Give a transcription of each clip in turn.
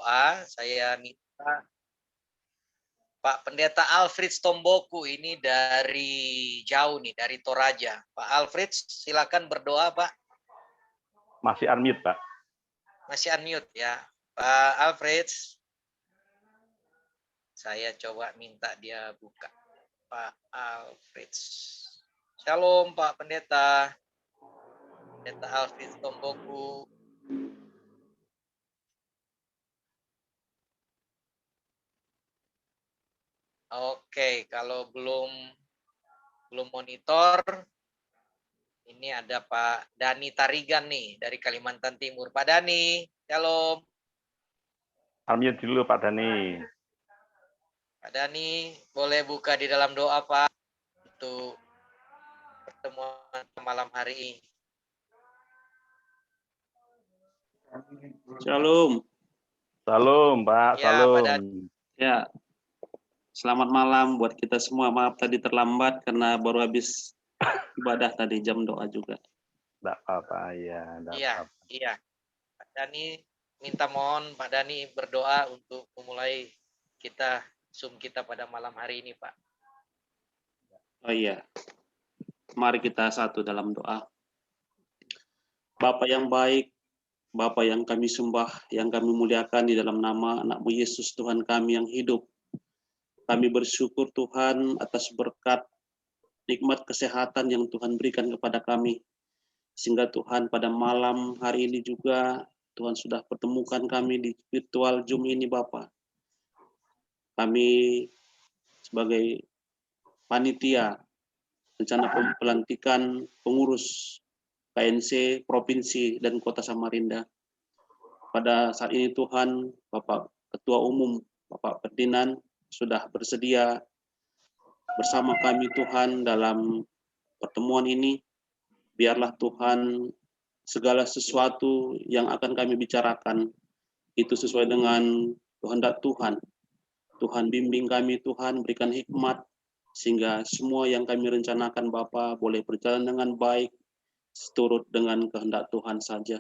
berdoa. Saya minta Pak Pendeta Alfred Tomboku ini dari jauh nih, dari Toraja. Pak Alfred, silakan berdoa, Pak. Masih unmute, Pak. Masih unmute ya. Pak Alfred. Saya coba minta dia buka. Pak Alfred. Shalom, Pak Pendeta. Pendeta Alfred Tomboku. Oke, kalau belum monitor, ini ada Pak Dani Tarigan nih dari Kalimantan Timur. Pak Dani, shalom. Unmute dulu Pak Dani. Pak Dani, boleh buka di dalam doa Pak untuk pertemuan malam hari ini. Shalom. Shalom Pak, Ya, shalom. Pak Dani. Ya, selamat malam buat kita semua. Maaf tadi terlambat karena baru habis ibadah tadi, jam doa juga. Enggak apa-apa ya. Iya. Pak Dani minta mohon Pak Dani berdoa untuk memulai kita Zoom kita pada malam hari ini Pak. Oh iya, mari kita satu dalam doa. Bapa yang baik, Bapa yang kami sembah, yang kami muliakan di dalam nama anak-Mu Yesus Tuhan kami yang hidup. Kami bersyukur Tuhan atas berkat nikmat kesehatan yang Tuhan berikan kepada kami. Sehingga Tuhan pada malam hari ini juga Tuhan sudah pertemukan kami di virtual Zoom ini Bapa. Kami sebagai panitia rencana pelantikan pengurus KNC Provinsi dan Kota Samarinda. Pada saat ini Tuhan, Bapak Ketua Umum, Bapak Ferdinand sudah bersedia bersama kami Tuhan dalam pertemuan ini. Biarlah Tuhan segala sesuatu yang akan kami bicarakan itu sesuai dengan kehendak Tuhan. Tuhan bimbing kami Tuhan, berikan hikmat sehingga semua yang kami rencanakan Bapa boleh berjalan dengan baik, seturut dengan kehendak Tuhan saja.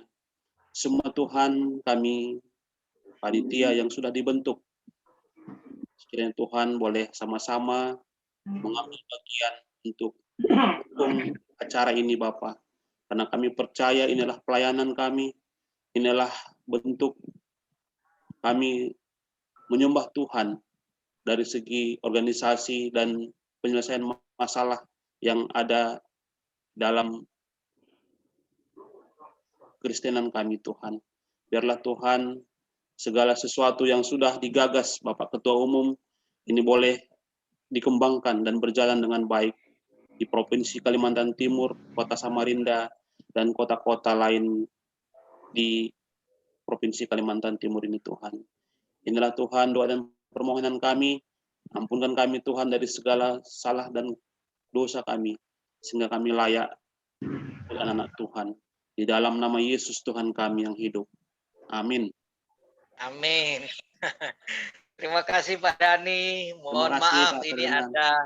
Semua Tuhan kami panitia yang sudah dibentuk, sekiranya Tuhan boleh sama-sama mengambil bagian untuk mendukung acara ini Bapa. Karena kami percaya inilah pelayanan kami, inilah bentuk kami menyembah Tuhan dari segi organisasi dan penyelesaian masalah yang ada dalam Kristenan kami Tuhan. Biarlah Tuhan segala sesuatu yang sudah digagas Bapak Ketua Umum ini boleh dikembangkan dan berjalan dengan baik di Provinsi Kalimantan Timur, Kota Samarinda, dan kota-kota lain di Provinsi Kalimantan Timur ini Tuhan. Inilah Tuhan doa dan permohonan kami, ampunkan kami Tuhan dari segala salah dan dosa kami, sehingga kami layak menjadi anak-anak Tuhan. Di dalam nama Yesus Tuhan kami yang hidup. Amin. Amin. Terima kasih Pak Dani. Mohon maaf ini ada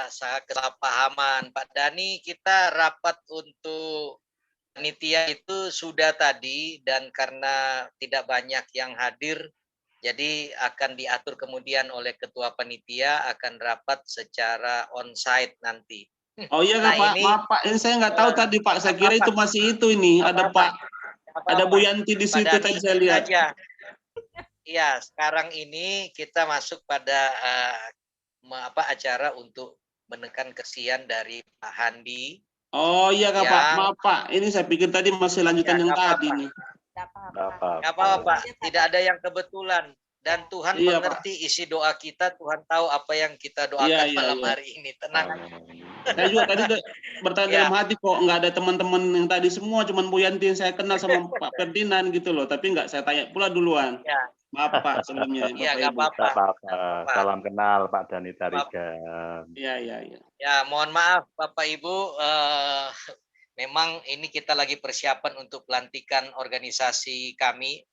salah kesalahpahaman. Pak Dani, kita rapat untuk panitia itu sudah tadi dan karena tidak banyak yang hadir, jadi akan diatur kemudian oleh ketua panitia akan rapat secara onsite nanti. Oh iya Pak, maaf Pak, ini saya nggak tahu tadi Pak, saya kira itu masih itu ini, ada Pak, ada Bu Yanti di situ tadi saya lihat. Iya, sekarang ini kita masuk pada acara untuk menekan kesian dari Pak Handi. Oh iya Kak Pak, maaf Pak, ini saya pikir tadi masih lanjutan yang tadi nih. Nggak apa-apa, tidak ada yang kebetulan. Dan Tuhan mengerti isi doa kita, Tuhan tahu apa yang kita doakan malam hari ini. Tenang. Saya juga tadi bertanya dalam hati kok nggak ada teman-teman yang tadi semua, cuman Bu Yanti yang saya kenal sama Pak Ferdinand gitu loh, tapi nggak saya tanya pula duluan. Maaf Pak sebelumnya. Iya nggak apa-apa. Salam kenal Pak Dani Tarigan. Iya. Ya mohon maaf Bapak Ibu, memang ini kita lagi persiapan untuk pelantikan organisasi kami.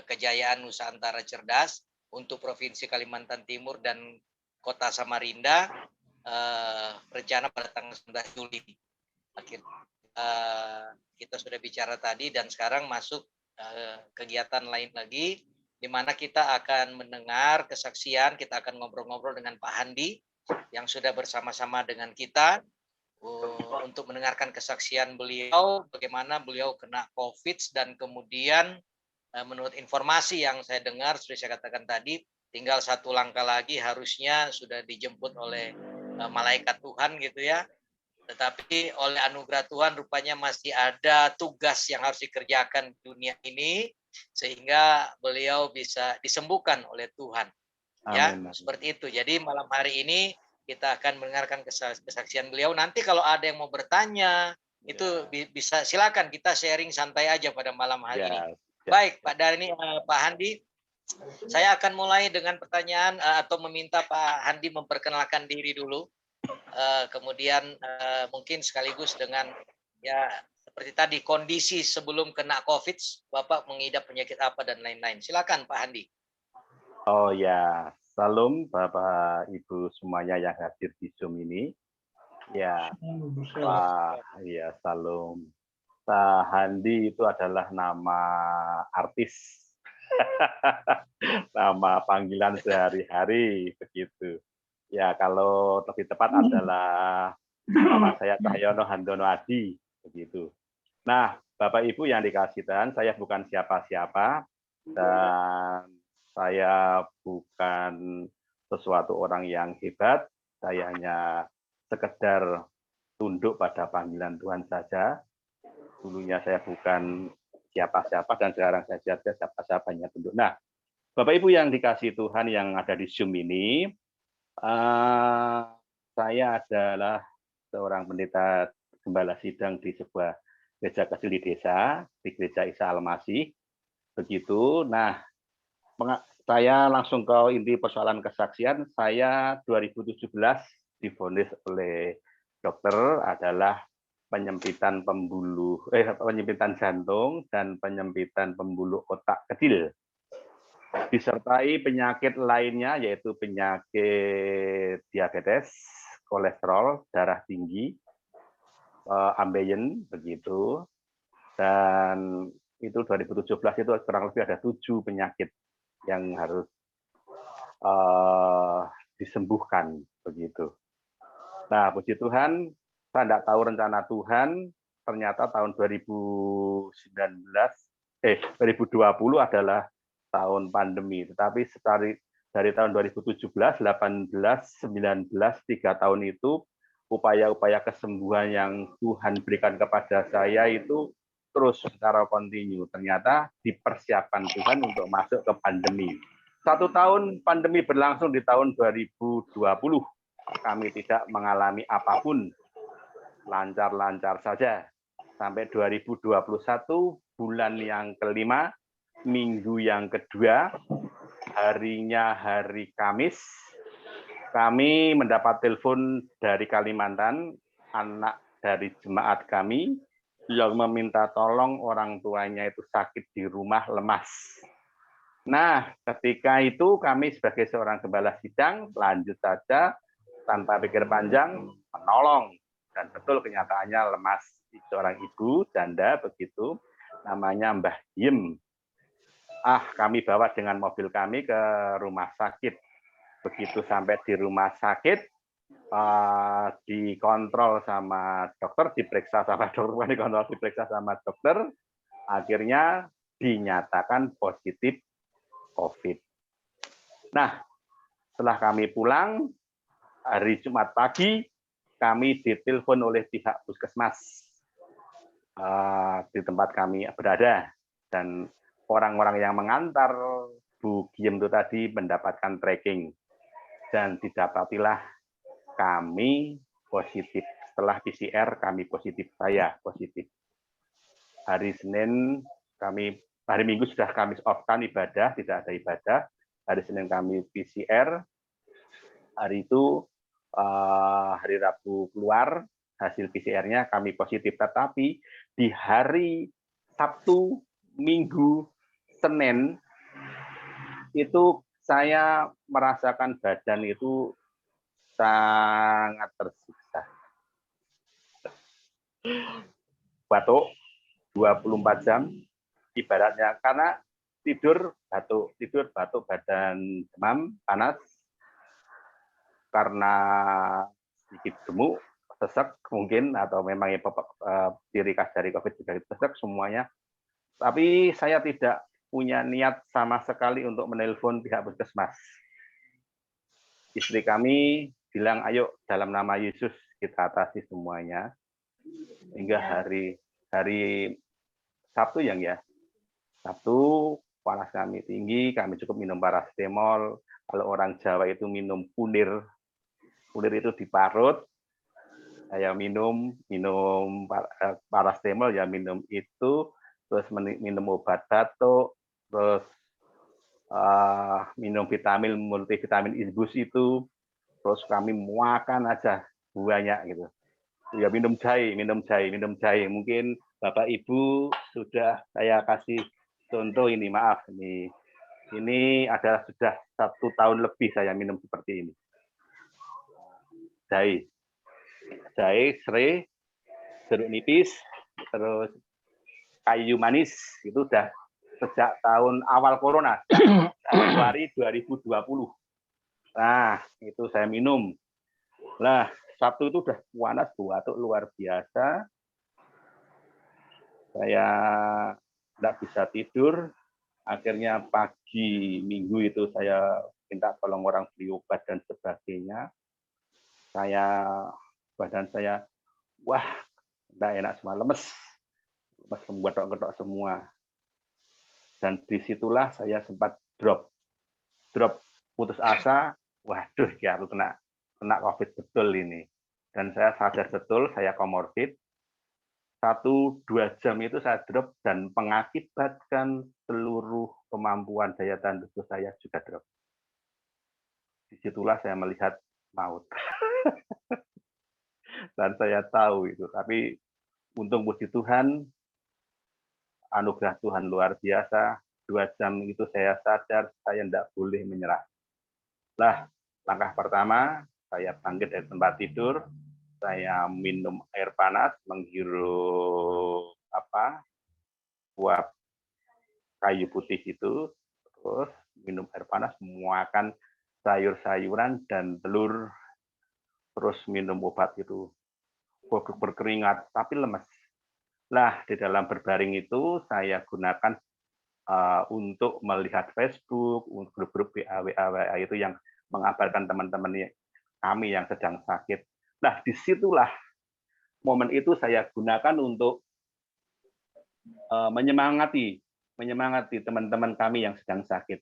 Kejayaan Nusantara Cerdas untuk Provinsi Kalimantan Timur dan Kota Samarinda, rencana pada tanggal 19 Juli. Kita sudah bicara tadi dan sekarang masuk kegiatan lain lagi, di mana kita akan mendengar kesaksian, kita akan ngobrol-ngobrol dengan Pak Handi yang sudah bersama-sama dengan kita untuk mendengarkan kesaksian beliau, bagaimana beliau kena COVID dan kemudian menurut informasi yang saya dengar, seperti saya katakan tadi, tinggal satu langkah lagi harusnya sudah dijemput oleh malaikat Tuhan gitu ya. Tetapi oleh anugerah Tuhan rupanya masih ada tugas yang harus dikerjakan di dunia ini sehingga beliau bisa disembuhkan oleh Tuhan. Ya, Amin. seperti itu. Jadi malam hari ini kita akan mendengarkan kesaksian beliau. Nanti kalau ada yang mau bertanya, itu bisa silakan kita sharing santai aja pada malam hari ini. Baik, Pak Dhani, Pak Handi, saya akan mulai dengan pertanyaan atau meminta Pak Handi memperkenalkan diri dulu. Kemudian mungkin sekaligus dengan ya seperti tadi kondisi sebelum kena COVID, Bapak mengidap penyakit apa dan lain-lain. Silakan Pak Handi. Oh ya, salam Bapak Ibu semuanya yang hadir di Zoom ini. Ya, Pak, ya salam. Pak Handi itu adalah nama artis, nama panggilan sehari-hari begitu. Ya, kalau lebih tepat adalah nama saya Cahyono Handono Adi begitu. Nah, Bapak Ibu yang dikasih Tuhan, saya bukan siapa-siapa dan saya bukan sesuatu orang yang hebat. Saya hanya sekedar tunduk pada panggilan Tuhan saja. Dulunya saya bukan siapa-siapa dan sekarang saya siapa-siapa hanya tunduk. Nah, Bapak Ibu yang dikasih Tuhan yang ada di Zoom ini, saya adalah seorang pendeta gembala sidang di sebuah gereja kecil di desa, di Gereja Isa Al-Masih. Begitu. Nah, saya langsung ke inti persoalan kesaksian. Saya 2017 divonis oleh dokter adalah penyempitan penyempitan jantung dan penyempitan pembuluh otak kecil, disertai penyakit lainnya yaitu penyakit diabetes, kolesterol, darah tinggi, ambeien begitu. Dan itu 2017 itu kurang lebih ada 7 penyakit yang harus disembuhkan begitu. Nah, puji Tuhan, saya tidak tahu rencana Tuhan, ternyata tahun 2020 adalah tahun pandemi. Tetapi dari tahun 2017, 18, 19, 3 tahun itu, upaya-upaya kesembuhan yang Tuhan berikan kepada saya itu terus secara kontinu. Ternyata dipersiapkan Tuhan untuk masuk ke pandemi. 1 tahun pandemi berlangsung di tahun 2020. Kami tidak mengalami apapun, lancar-lancar saja. Sampai 2021, bulan yang kelima, minggu yang kedua, harinya hari Kamis, kami mendapat telepon dari Kalimantan, anak dari jemaat kami, yang meminta tolong orang tuanya itu sakit di rumah, lemas. Nah, ketika itu kami sebagai seorang gembala sidang, lanjut saja, tanpa pikir panjang, menolong. Dan betul kenyataannya lemas. Seorang ibu, janda begitu, namanya Mbah Yim. Kami bawa dengan mobil kami ke rumah sakit. Begitu sampai di rumah sakit, dikontrol sama dokter, diperiksa sama dokter, dikontrol diperiksa sama dokter, akhirnya dinyatakan positif COVID. Nah, setelah kami pulang, hari Jumat pagi, kami ditelepon oleh pihak puskesmas di tempat kami berada. Dan orang-orang yang mengantar Bu Giem itu tadi mendapatkan tracking. Dan didapatilah kami positif. Setelah PCR, kami positif. Saya positif. Hari Senin, hari Minggu sudah kami off-kan ibadah, tidak ada ibadah. Hari Senin kami PCR. Hari itu hari Rabu keluar hasil PCR-nya kami positif, tetapi di hari Sabtu, Minggu, Senin itu saya merasakan badan itu sangat tersiksa. Batuk 24 jam, ibaratnya, karena tidur batuk badan demam panas karena sedikit gemuk, sesek mungkin, atau memang ya ciri khas dari COVID juga itu sesek semuanya. Tapi saya tidak punya niat sama sekali untuk menelpon pihak puskesmas. Istri kami bilang, ayo dalam nama Yesus kita atasi semuanya. Hingga hari Sabtu ya. Sabtu panas kami tinggi, kami cukup minum paracetamol. Kalau orang Jawa itu minum punir. Punir itu diparut. Saya minum paracetamol, ya minum itu, terus minum obat batuk, terus minum vitamin multivitamin Ibus itu, terus kami makan aja banyak gitu. Ya minum jahe. Mungkin Bapak Ibu sudah saya kasih contoh ini, maaf ini adalah sudah 1 tahun lebih saya minum seperti ini. Jahe, serai, jeruk nipis, terus kayu manis, itu udah sejak tahun awal corona, Januari 2020. Nah, itu saya minum. Nah, Sabtu itu udah panas, batuk luar biasa. Saya tidak bisa tidur. Akhirnya pagi Minggu itu saya minta tolong orang beli obat dan sebagainya. Badan saya, wah, tidak enak semua, lemes menggetok-getok semua. Dan disitulah saya sempat drop, putus asa. Waduh, ya aku kena COVID betul ini. Dan saya sadar betul saya komorbid. 1-2 jam itu saya drop dan mengakibatkan seluruh kemampuan daya tahan tubuh saya juga drop. Disitulah saya melihat maut. Dan saya tahu itu, tapi untung puji Tuhan, anugerah Tuhan luar biasa. 2 jam itu saya sadar saya tidak boleh menyerah. Lah, langkah pertama, saya bangkit dari tempat tidur, saya minum air panas, menghirup buah kayu putih itu, terus minum air panas, makan sayur-sayuran dan telur, terus minum obat itu, berkeringat tapi lemes. Lah, di dalam berbaring itu saya gunakan untuk melihat Facebook, grup-grup WA itu yang mengabarkan teman-teman kami yang sedang sakit. Nah, disitulah momen itu saya gunakan untuk menyemangati teman-teman kami yang sedang sakit.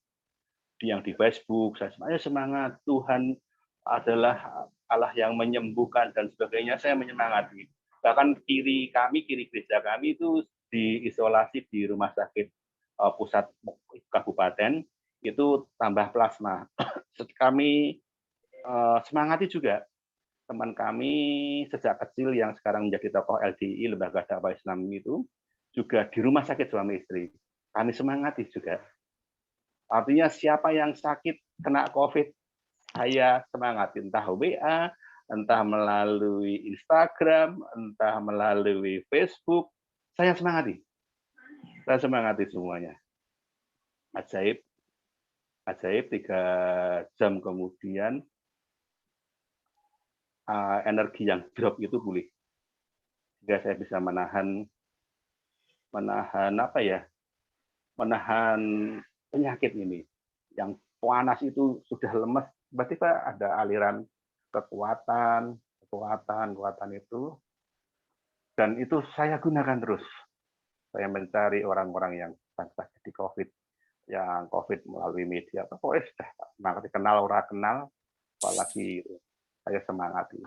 Yang di Facebook, saya semangat, Tuhan adalah Allah yang menyembuhkan dan sebagainya, saya menyemangati. Bahkan kiri gereja kami itu diisolasi di rumah sakit pusat kabupaten, itu tambah plasma. Kami semangati juga teman kami sejak kecil yang sekarang menjadi tokoh LDI, Lembaga Dakwah Islam itu, juga di rumah sakit suami istri. Kami semangati juga. Artinya siapa yang sakit kena COVID, saya semangati, entah WA, entah melalui Instagram, entah melalui Facebook, saya semangati. Saya semangati semuanya. Ajaib 3 jam kemudian energi yang drop itu pulih. Sehingga saya bisa menahan penyakit ini. Yang panas itu sudah lemes, tiba-tiba ada aliran kekuatan itu, dan itu saya gunakan terus. Saya mencari orang-orang yang sakit di COVID, yang COVID melalui media, pokoknya sudah kenal orang kenal, apalagi saya semangati.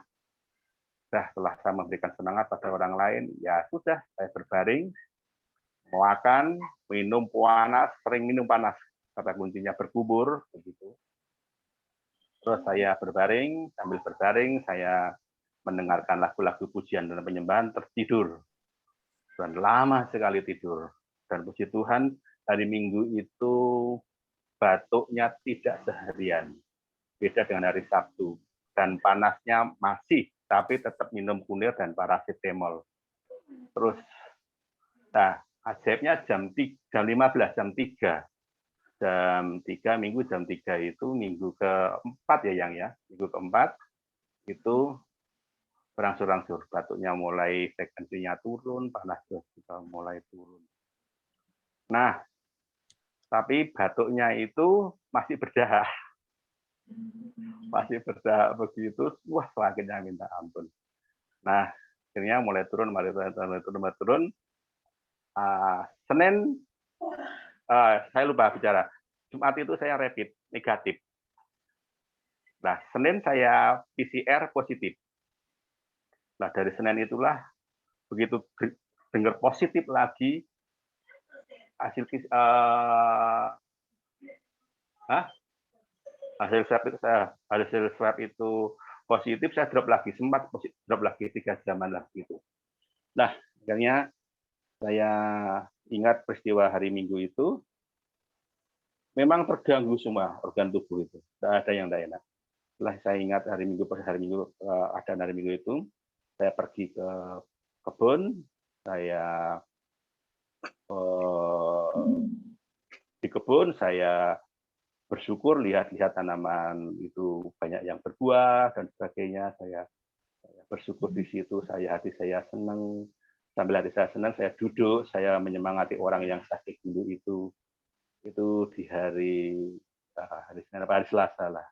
Setelah saya memberikan semangat pada orang lain, ya sudah, saya berbaring, makan, minum panas, sering minum panas, kata kuncinya berkubur, begitu. Terus saya berbaring, sambil berbaring saya mendengarkan lagu-lagu pujian dan penyembahan, tertidur. Dan lama sekali tidur. Dan puji Tuhan, hari Minggu itu batuknya tidak seharian. Beda dengan hari Sabtu. Dan panasnya masih, tapi tetap minum kunir dan paracetamol. Terus, ajaibnya jam 15, jam 3 minggu jam 3 itu minggu keempat ya yang ya, minggu keempat itu berangsur-angsur batuknya mulai frekuensinya turun, panas juga mulai turun. Nah, tapi batuknya itu masih berdahak. Masih berdahak begitu, wah sakitnya minta ampun. Nah, akhirnya mulai turun. Senin, saya lupa bicara. Jumat itu saya rapid, negatif. Nah, Senin saya PCR positif. Nah, dari Senin itulah, begitu dengar positif lagi, hasil swab itu positif, saya drop lagi, sempat drop lagi 3 jaman lah gitu. Nah, akhirnya saya ingat peristiwa hari Minggu itu, memang terganggu semua organ tubuh itu, tidak ada yang tidak enak. Setelah saya ingat hari Minggu itu, saya pergi ke kebun, saya di kebun, saya bersyukur lihat tanaman itu banyak yang berbuah dan sebagainya. Saya bersyukur di situ, hati saya senang. Sambil hati saya senang, saya duduk, saya menyemangati orang yang sakit dulu itu di hari Selasa lah.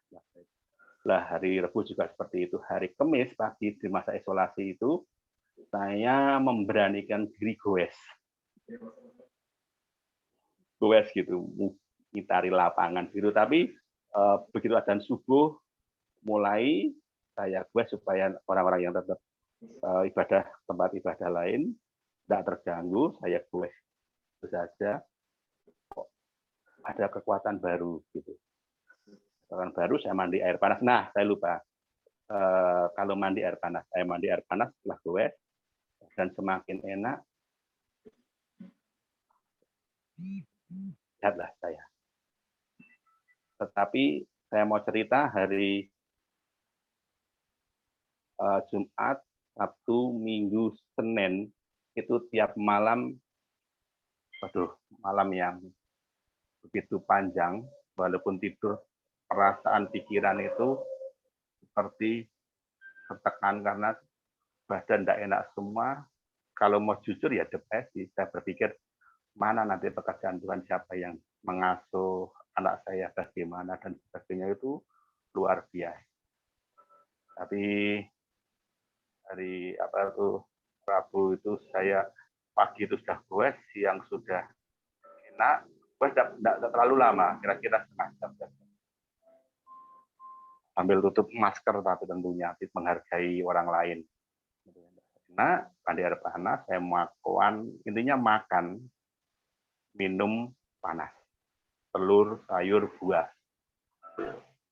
Lah hari Rabu juga seperti itu. Hari Kamis pagi di masa isolasi itu, saya memberanikan diri goes gitu, ngitari lapangan gitu. Tapi begitu adzan subuh mulai saya goes supaya orang-orang yang tetap ibadah tempat ibadah lain tidak terganggu, saya goes itu saja. Kok ada kekuatan baru gitu. Kekuatan baru, saya mandi air panas. Nah, saya lupa. Kalau mandi air panas, saya mandi air panas setelah goes dan semakin enak. Lihatlah saya. Tetapi saya mau cerita hari Jumat, Sabtu, Minggu, Senin itu tiap malam, malam yang begitu panjang, walaupun tidur, perasaan pikiran itu seperti tertekan karena badan tidak enak semua. Kalau mau jujur ya depresi. Saya berpikir mana nanti pekerjaan Tuhan, siapa yang mengasuh anak saya, bagaimana dan sebagainya, itu luar biasa. Tapi hari Rabu itu saya pagi itu sudah goes, siang sudah enak, goes tidak terlalu lama, kira-kira setengah jam. Sambil tutup masker tapi tentunya menghargai orang lain. Nah, mandi air panas, saya intinya makan, minum panas, telur, sayur, buah.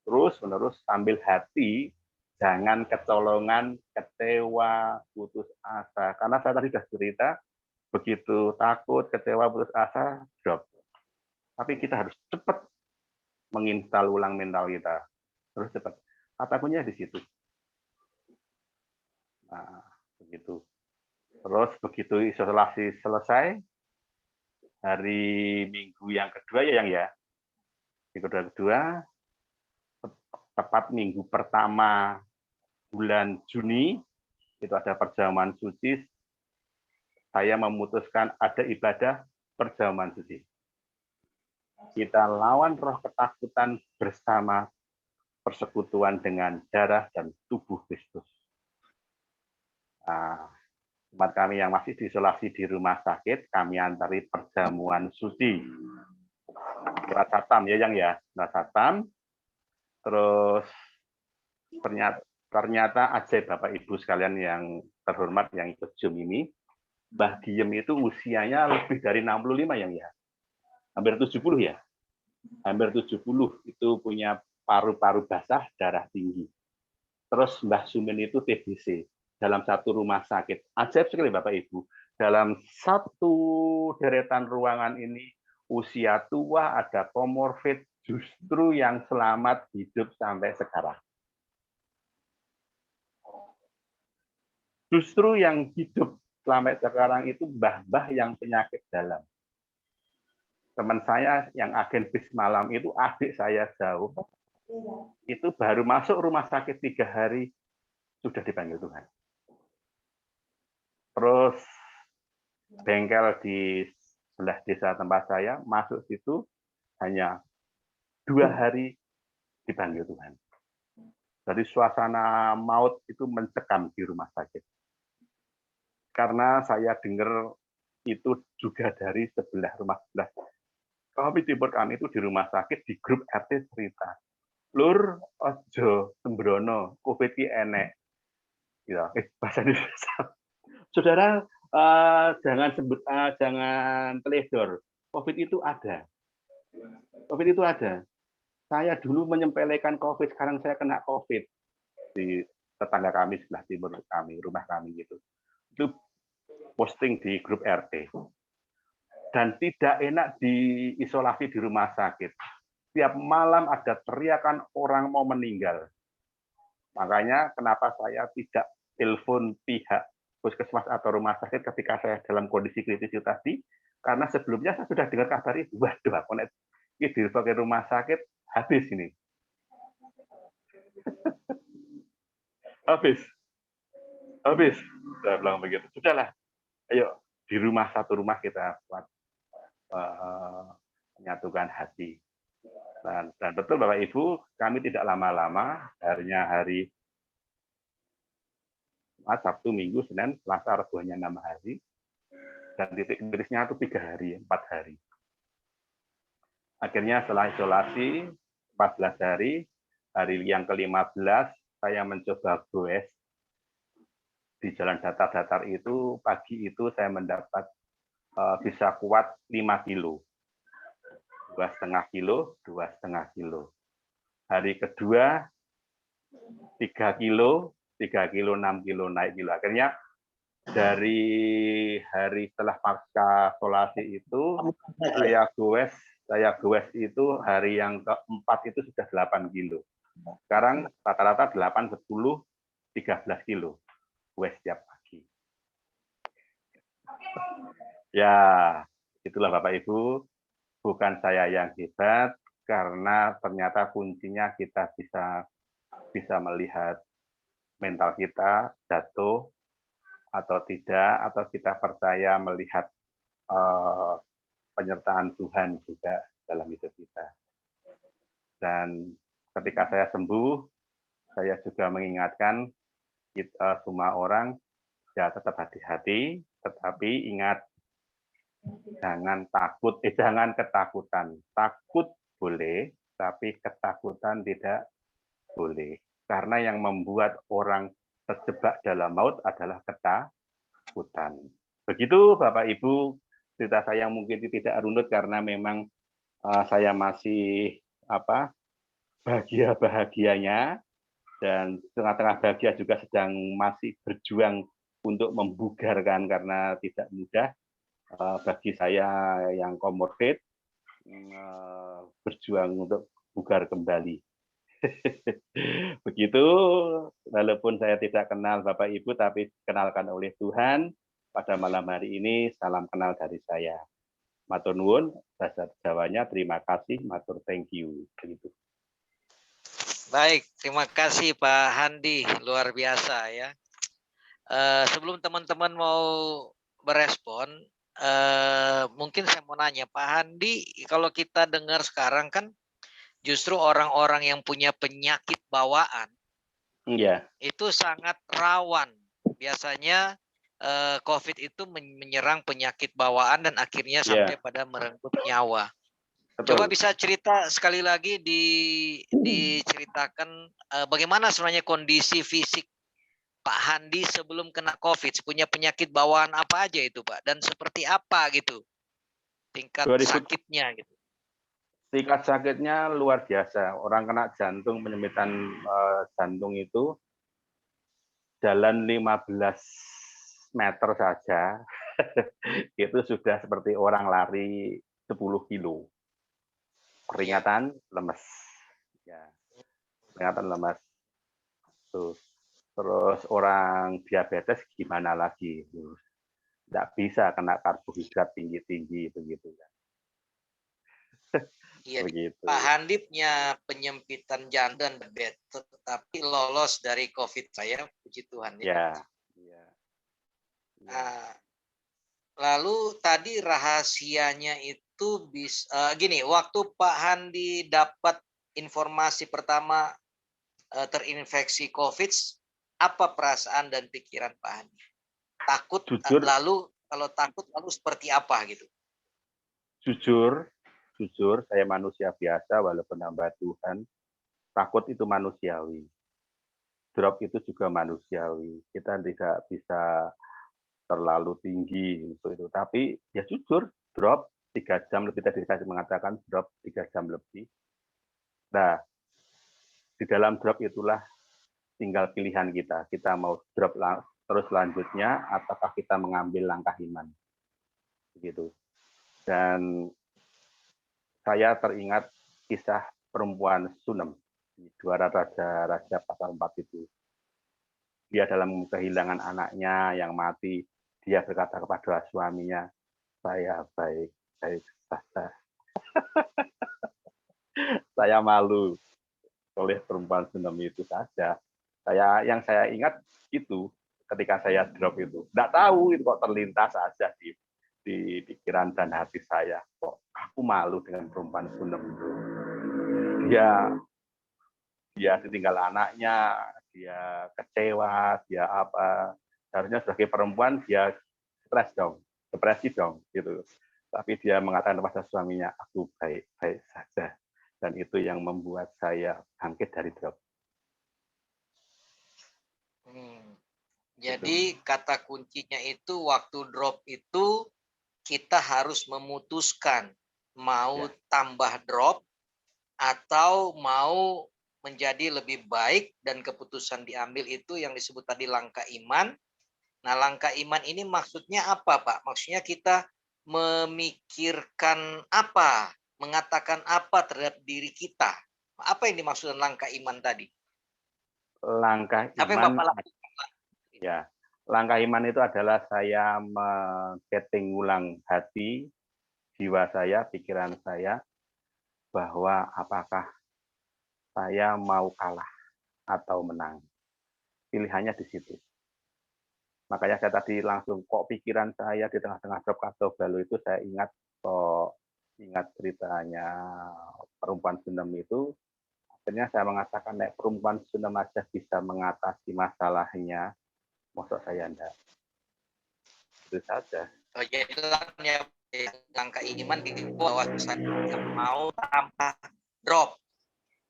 Terus sambil hati, jangan kecolongan, kecewa, putus asa. Karena saya tadi sudah cerita, begitu takut, kecewa, putus asa, drop. Tapi kita harus cepat menginstal ulang mental kita. Terus cepat. Kata kuncinya di situ. Nah, begitu. Terus begitu isolasi selesai, hari Minggu yang kedua ya yang ya. Minggu kedua, tepat minggu pertama bulan Juni, itu ada perjamuan suci, saya memutuskan ada ibadah perjamuan suci. Kita lawan roh ketakutan bersama persekutuan dengan darah dan tubuh Kristus. Nah, tempat kami yang masih diisolasi di rumah sakit, kami antari perjamuan suci. Lewat Satam ya yang ya, lewat Satam. Terus ternyata ajaib Bapak Ibu sekalian yang terhormat yang ikut Zoom ini, Mbah Diem itu usianya lebih dari 65 yang ya. Hampir 70 ya. Hampir 70 itu punya paru-paru basah, darah tinggi. Terus Mbah Sumin itu TBC dalam satu rumah sakit. Ajaib sekali Bapak Ibu. Dalam satu deretan ruangan ini usia tua, ada komorbid, justru yang selamat hidup sampai sekarang. Justru yang hidup sampai sekarang itu mbah-mbah yang penyakit dalam. Teman saya yang agen bis malam itu adik saya jauh, itu baru masuk rumah sakit 3 hari sudah dipanggil Tuhan. Terus bengkel di sebelah desa tempat saya masuk situ hanya 2 hari dipanggil Tuhan. Jadi suasana maut itu mencekam di rumah sakit. Karena saya dengar itu juga dari sebelah rumah sebelah. Kami timur kami itu di rumah sakit di grup RT cerita. Lur, ojo sembrono, COVID ki enek. Ya, bahasa Indonesia. Saudara, jangan teledor. COVID itu ada. COVID itu ada. Saya dulu menyempelekan COVID, sekarang saya kena COVID di tetangga kami sebelah timur kami, rumah kami gitu. Itu posting di grup RT. Dan tidak enak diisolasi di rumah sakit. Tiap malam ada teriakan orang mau meninggal. Makanya kenapa saya tidak telepon pihak puskesmas atau rumah sakit ketika saya dalam kondisi kritis itu tadi, karena sebelumnya saya sudah dengar kabar itu, waduh, aku ini di rumah sakit habis ini. Habis. Saya bilang begitu. Sudahlah, ayo di rumah satu rumah kita buat menyatukan hati. Dan betul Bapak Ibu, kami tidak lama-lama, harinya hari Sabtu, Minggu, Senin, Selasa, Rabu hanya 6 hari, dan titik kritisnya itu 3 hari, 4 hari. Akhirnya setelah isolasi 14 hari yang ke-15 saya mencoba goes di jalan datar-datar itu. Pagi itu saya mendapat bisa kuat 5 kilo. 2,5 kilo, 2,5 kilo. Hari kedua 3 kilo, 3 kilo, 6 kilo, naik kilo. Akhirnya dari hari setelah pasca isolasi itu saya goes itu hari yang keempat itu sudah 8 kilo. Sekarang rata-rata 8, 10, 13 kilo goes setiap pagi. Ya, itulah Bapak Ibu. Bukan saya yang hebat, karena ternyata kuncinya kita bisa melihat mental kita jatuh atau tidak, atau kita percaya melihat penyertaan Tuhan juga dalam hidup kita. Dan ketika saya sembuh, saya juga mengingatkan kita semua orang, ya tetap hati-hati, tetapi ingat, jangan takut, jangan ketakutan. Takut boleh, tapi ketakutan tidak boleh. Karena yang membuat orang terjebak dalam maut adalah ketakutan. Begitu Bapak Ibu, cerita saya mungkin tidak runut karena memang saya masih bahagia-bahagianya, dan tengah-tengah bahagia juga sedang masih berjuang untuk membugarkan karena tidak mudah. Bagi saya yang komorbid, berjuang untuk bugar kembali. Begitu, walaupun saya tidak kenal Bapak Ibu, tapi kenalkan oleh Tuhan. Pada malam hari ini, salam kenal dari saya. Matur nuwun, bahasa Jawanya terima kasih, matur thank you. Begitu. Baik, terima kasih Pak Handi, luar biasa ya. Sebelum teman-teman mau berespon, mungkin saya mau nanya Pak Handi, kalau kita dengar sekarang kan justru orang-orang yang punya penyakit bawaan itu sangat rawan. Biasanya COVID itu menyerang penyakit bawaan dan akhirnya sampai pada merenggut nyawa. Betul. Coba bisa cerita sekali lagi diceritakan bagaimana sebenarnya kondisi fisik Pak Handi sebelum kena COVID, punya penyakit bawaan apa aja itu Pak, dan seperti apa gitu tingkat sakitnya gitu. Tingkat sakitnya luar biasa. Orang kena jantung, penyempitan jantung itu jalan 15 meter saja itu sudah seperti orang lari 10 kilo. Keringatan, lemes. Ya. Keringatan, lemes. Terus orang diabetes gimana lagi? nggak bisa kena karbohidrat tinggi-tinggi begitu kan. Iya, Begitu. Pak Handipnya penyempitan jantung dan diabetes, tetapi lolos dari COVID saya, puji Tuhan ya. Ya. Ya. Nah, lalu tadi rahasianya itu bisa gini, waktu Pak Handi dapat informasi pertama terinfeksi COVID, apa perasaan dan pikiran Pak Handi? Takut, Jujur, lalu kalau takut lalu seperti apa gitu? jujur saya manusia biasa walaupun hamba Tuhan. Takut itu manusiawi. Drop itu juga manusiawi. Kita tidak bisa terlalu tinggi untuk itu. Tapi ya jujur, drop 3 jam lebih, tadi saya mengatakan drop 3 jam lebih. Nah, di dalam drop itulah tinggal pilihan kita. Kita mau drop terus lanjutnya, ataukah kita mengambil langkah iman. Begitu. Dan saya teringat kisah perempuan Sunem di Dwara Raja pasal 4 itu. Dia dalam kehilangan anaknya yang mati, dia berkata kepada suaminya, saya baik saja. Saya malu oleh perempuan Sunem itu saja. Yang saya ingat itu ketika saya drop itu. Nggak tahu itu kok terlintas saja di pikiran dan hati saya. Kok aku malu dengan perempuan Sunem itu. Dia ditinggal anaknya, dia kecewa, dia apa. Seharusnya sebagai perempuan dia stres dong, depresi dong gitu. Tapi dia mengatakan kepada suaminya, aku baik-baik saja. Dan itu yang membuat saya bangkit dari drop. Jadi kata kuncinya itu waktu drop itu kita harus memutuskan mau tambah drop atau mau menjadi lebih baik, dan keputusan diambil itu yang disebut tadi langkah iman. Nah, langkah iman ini maksudnya apa, Pak? Maksudnya kita memikirkan apa, mengatakan apa terhadap diri kita. Apa yang dimaksud langkah iman tadi? Langkah Apa yang iman, Bapak lakukan? ya, langkah iman itu adalah saya men-setting ulang hati, jiwa saya, pikiran saya, bahwa apakah saya mau kalah atau menang. Pilihannya di situ. Makanya saya tadi langsung, kok pikiran saya di tengah-tengah drop kacau balau itu, saya ingat ceritanya perempuan Sunem itu. Akhirnya saya mengatakan, nek perempuan Sunem aja bisa mengatasi masalahnya, maksud saya enggak. Itu saja. Oh, jadi langkah iman di bahwa saya mau tanpa drop.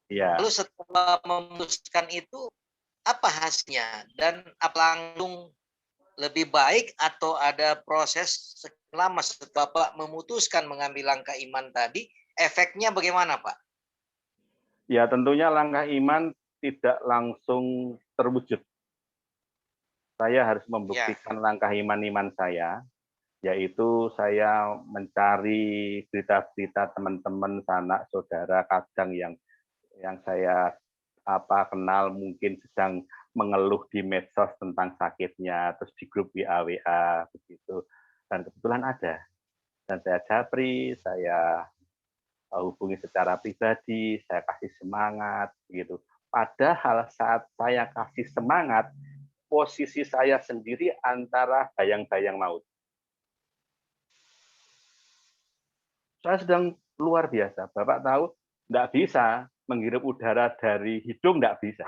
Ya. Lalu setelah memutuskan itu, apa hasilnya? Dan apa langsung lebih baik atau ada proses lama setelah Bapak memutuskan mengambil langkah iman tadi, efeknya bagaimana, Pak? Ya, tentunya langkah iman tidak langsung terwujud. Saya harus membuktikan langkah iman saya, yaitu saya mencari berita-berita teman-teman, sanak saudara kadang yang saya kenal mungkin sedang mengeluh di medsos tentang sakitnya, terus di grup WA begitu. Dan kebetulan ada. Dan saya japri, saya hubungi secara pribadi, saya kasih semangat gitu. Padahal saat saya kasih semangat, posisi saya sendiri antara bayang-bayang maut. Saya sedang luar biasa. Bapak tahu, tidak bisa menghirup udara dari hidung, tidak bisa.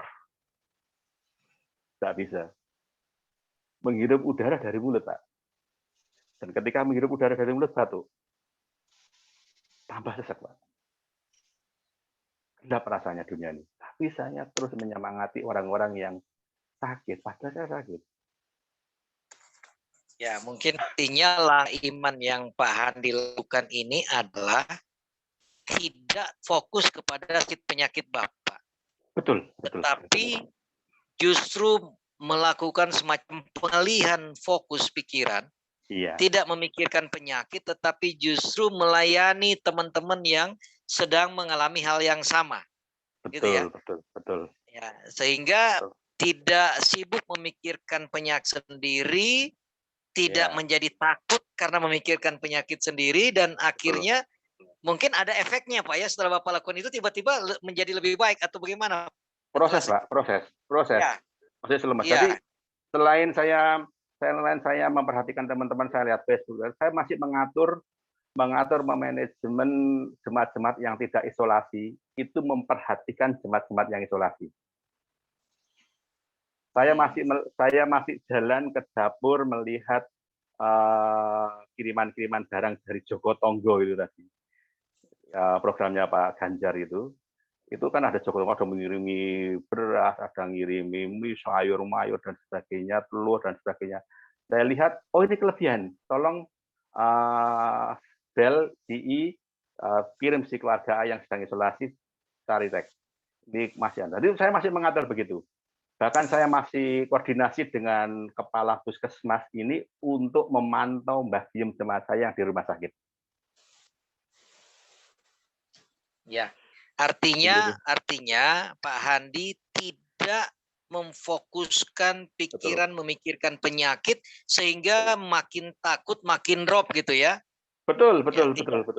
Tidak bisa. Menghirup udara dari mulut, Pak. Dan ketika menghirup udara dari mulut, batuk. Tambah sesak, Pak. Gelap rasanya dunia ini. Tapi saya terus menyemangati orang-orang yang sakit, padahal saya sakit. Ya, mungkin artinya lah iman yang Pak Handi lakukan ini adalah tidak fokus kepada penyakit Bapak. Betul. Tetapi justru melakukan semacam pengalihan fokus pikiran. Iya. Tidak memikirkan penyakit, tetapi justru melayani teman-teman yang sedang mengalami hal yang sama. Betul, gitu ya. Betul. Ya, sehingga tidak sibuk memikirkan penyakit sendiri, tidak menjadi takut karena memikirkan penyakit sendiri, dan akhirnya mungkin ada efeknya Pak ya, setelah Bapak lakukan itu tiba-tiba menjadi lebih baik atau bagaimana? Proses Pak, proses. Ya. Proses lemas. Ya. Jadi selain saya memperhatikan teman-teman, saya lihat Facebook, saya masih mengatur manajemen jemaat-jemaat yang tidak isolasi, itu memperhatikan jemaat-jemaat yang isolasi. Saya masih jalan ke dapur melihat kiriman-kiriman barang dari Joko Tonggo itu tadi. Programnya Pak Ganjar itu kan ada Joko Tonggo, ada mengirimi beras, ada ngirimi mie, sayur, mayur dan sebagainya, telur dan sebagainya. Saya lihat, oh ini kelebihan. Tolong Bel, DI, kirim si keluarga A yang sedang isolasi, cari teks. Ini masih ada. Jadi saya masih mengatur begitu. Bahkan saya masih koordinasi dengan kepala puskesmas ini untuk memantau Mbah Diem jemaat saya yang di rumah sakit. Ya, artinya Pak Handi tidak memfokuskan pikiran, memikirkan penyakit sehingga makin takut, makin drop gitu ya. Betul.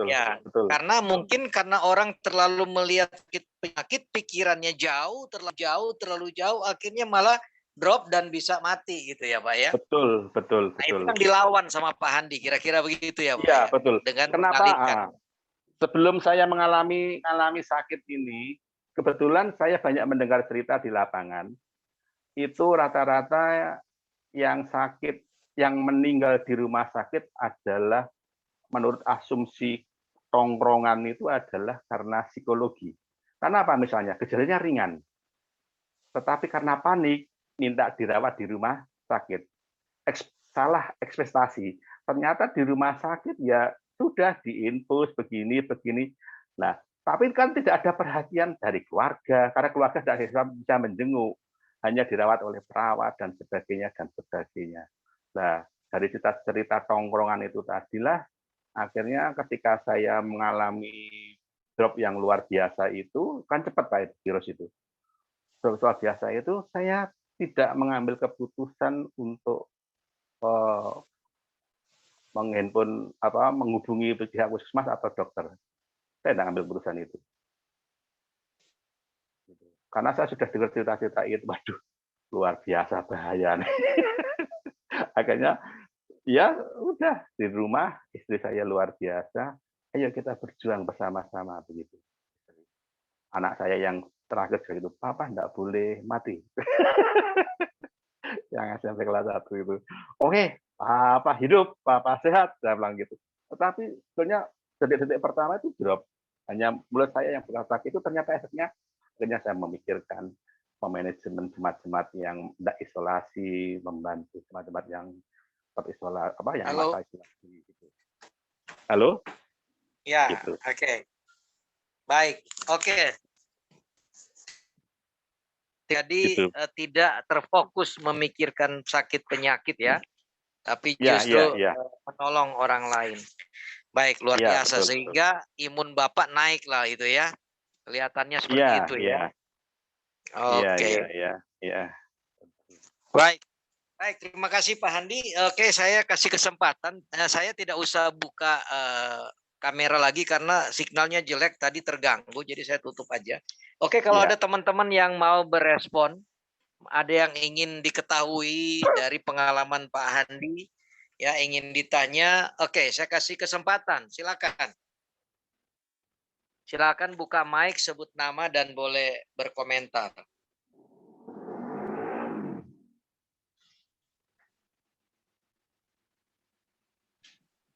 Ya, betul. Karena orang terlalu melihat penyakit, pikirannya terlalu jauh, akhirnya malah drop dan bisa mati gitu ya Pak ya. Betul. Nah, itu kan dilawan sama Pak Handi, kira-kira begitu ya Pak. Iya, betul. Dengan kenapa? Sebelum saya mengalami sakit ini, kebetulan saya banyak mendengar cerita di lapangan. Itu rata-rata yang sakit, yang meninggal di rumah sakit adalah menurut asumsi tongkrongan itu adalah karena psikologi. Karena apa misalnya? Gejalanya ringan. Tetapi karena panik, minta dirawat di rumah sakit. Salah ekspektasi. Ternyata di rumah sakit ya sudah diinfus begini. Nah, tapi kan tidak ada perhatian dari keluarga, karena keluarga tidak bisa menjenguk. Hanya dirawat oleh perawat dan sebagainya. Nah, dari cerita tongkrongan itu tadilah, akhirnya ketika saya mengalami drop yang luar biasa itu, kan cepat Pak virus itu. Drop luar biasa itu, saya tidak mengambil keputusan untuk menghubungi pihak puskesmas atau dokter. Saya tidak ambil keputusan itu. Karena saya sudah dengar cerita-cerita itu, waduh, luar biasa bahaya. Akhirnya ya udah di rumah, istri saya luar biasa, ayo kita berjuang bersama-sama begitu. Anak saya yang terakhir itu, papa enggak boleh mati. Yang SMP kelas 1 itu. Oke, papa hidup, papa sehat, saya bilang gitu. Tetapi sebenarnya detik-detik pertama itu drop. Hanya mulut saya yang bekas sakit itu ternyata efeknya, akhirnya saya memikirkan manajemen jemaat-jemaat yang tidak isolasi, membantu jemaat-jemaat yang terisolasi, yang masa isolasi gitu. Halo? Ya, gitu. Oke. Baik, oke. Jadi gitu. Tidak terfokus memikirkan sakit penyakit ya, tapi justru menolong orang lain. Baik, luar biasa. Betul, sehingga imun Bapak naik lah itu ya. Kelihatannya seperti itu ya. Oke. Iya. Baik, terima kasih Pak Handi. Oke, saya kasih kesempatan. Saya tidak usah buka kamera lagi karena signalnya jelek tadi, terganggu, jadi saya tutup aja. Oke, kalau ada teman-teman yang mau berespon, ada yang ingin diketahui dari pengalaman Pak Handi, ya ingin ditanya, oke, saya kasih kesempatan, silakan. Silakan buka mic, sebut nama dan boleh berkomentar.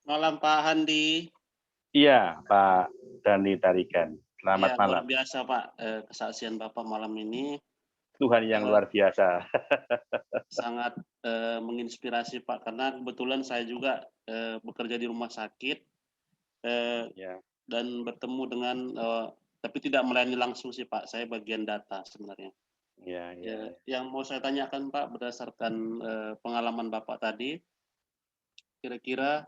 Malam Pak Handi. Iya, Pak Dani Tarigan. Selamat malam. Luar biasa Pak, kesaksian Bapak malam ini. Tuhan yang luar biasa. Sangat menginspirasi Pak, karena kebetulan saya juga bekerja di rumah sakit dan bertemu dengan, tapi tidak melayani langsung sih Pak, saya bagian data sebenarnya. Yang mau saya tanyakan Pak, berdasarkan pengalaman Bapak tadi, kira-kira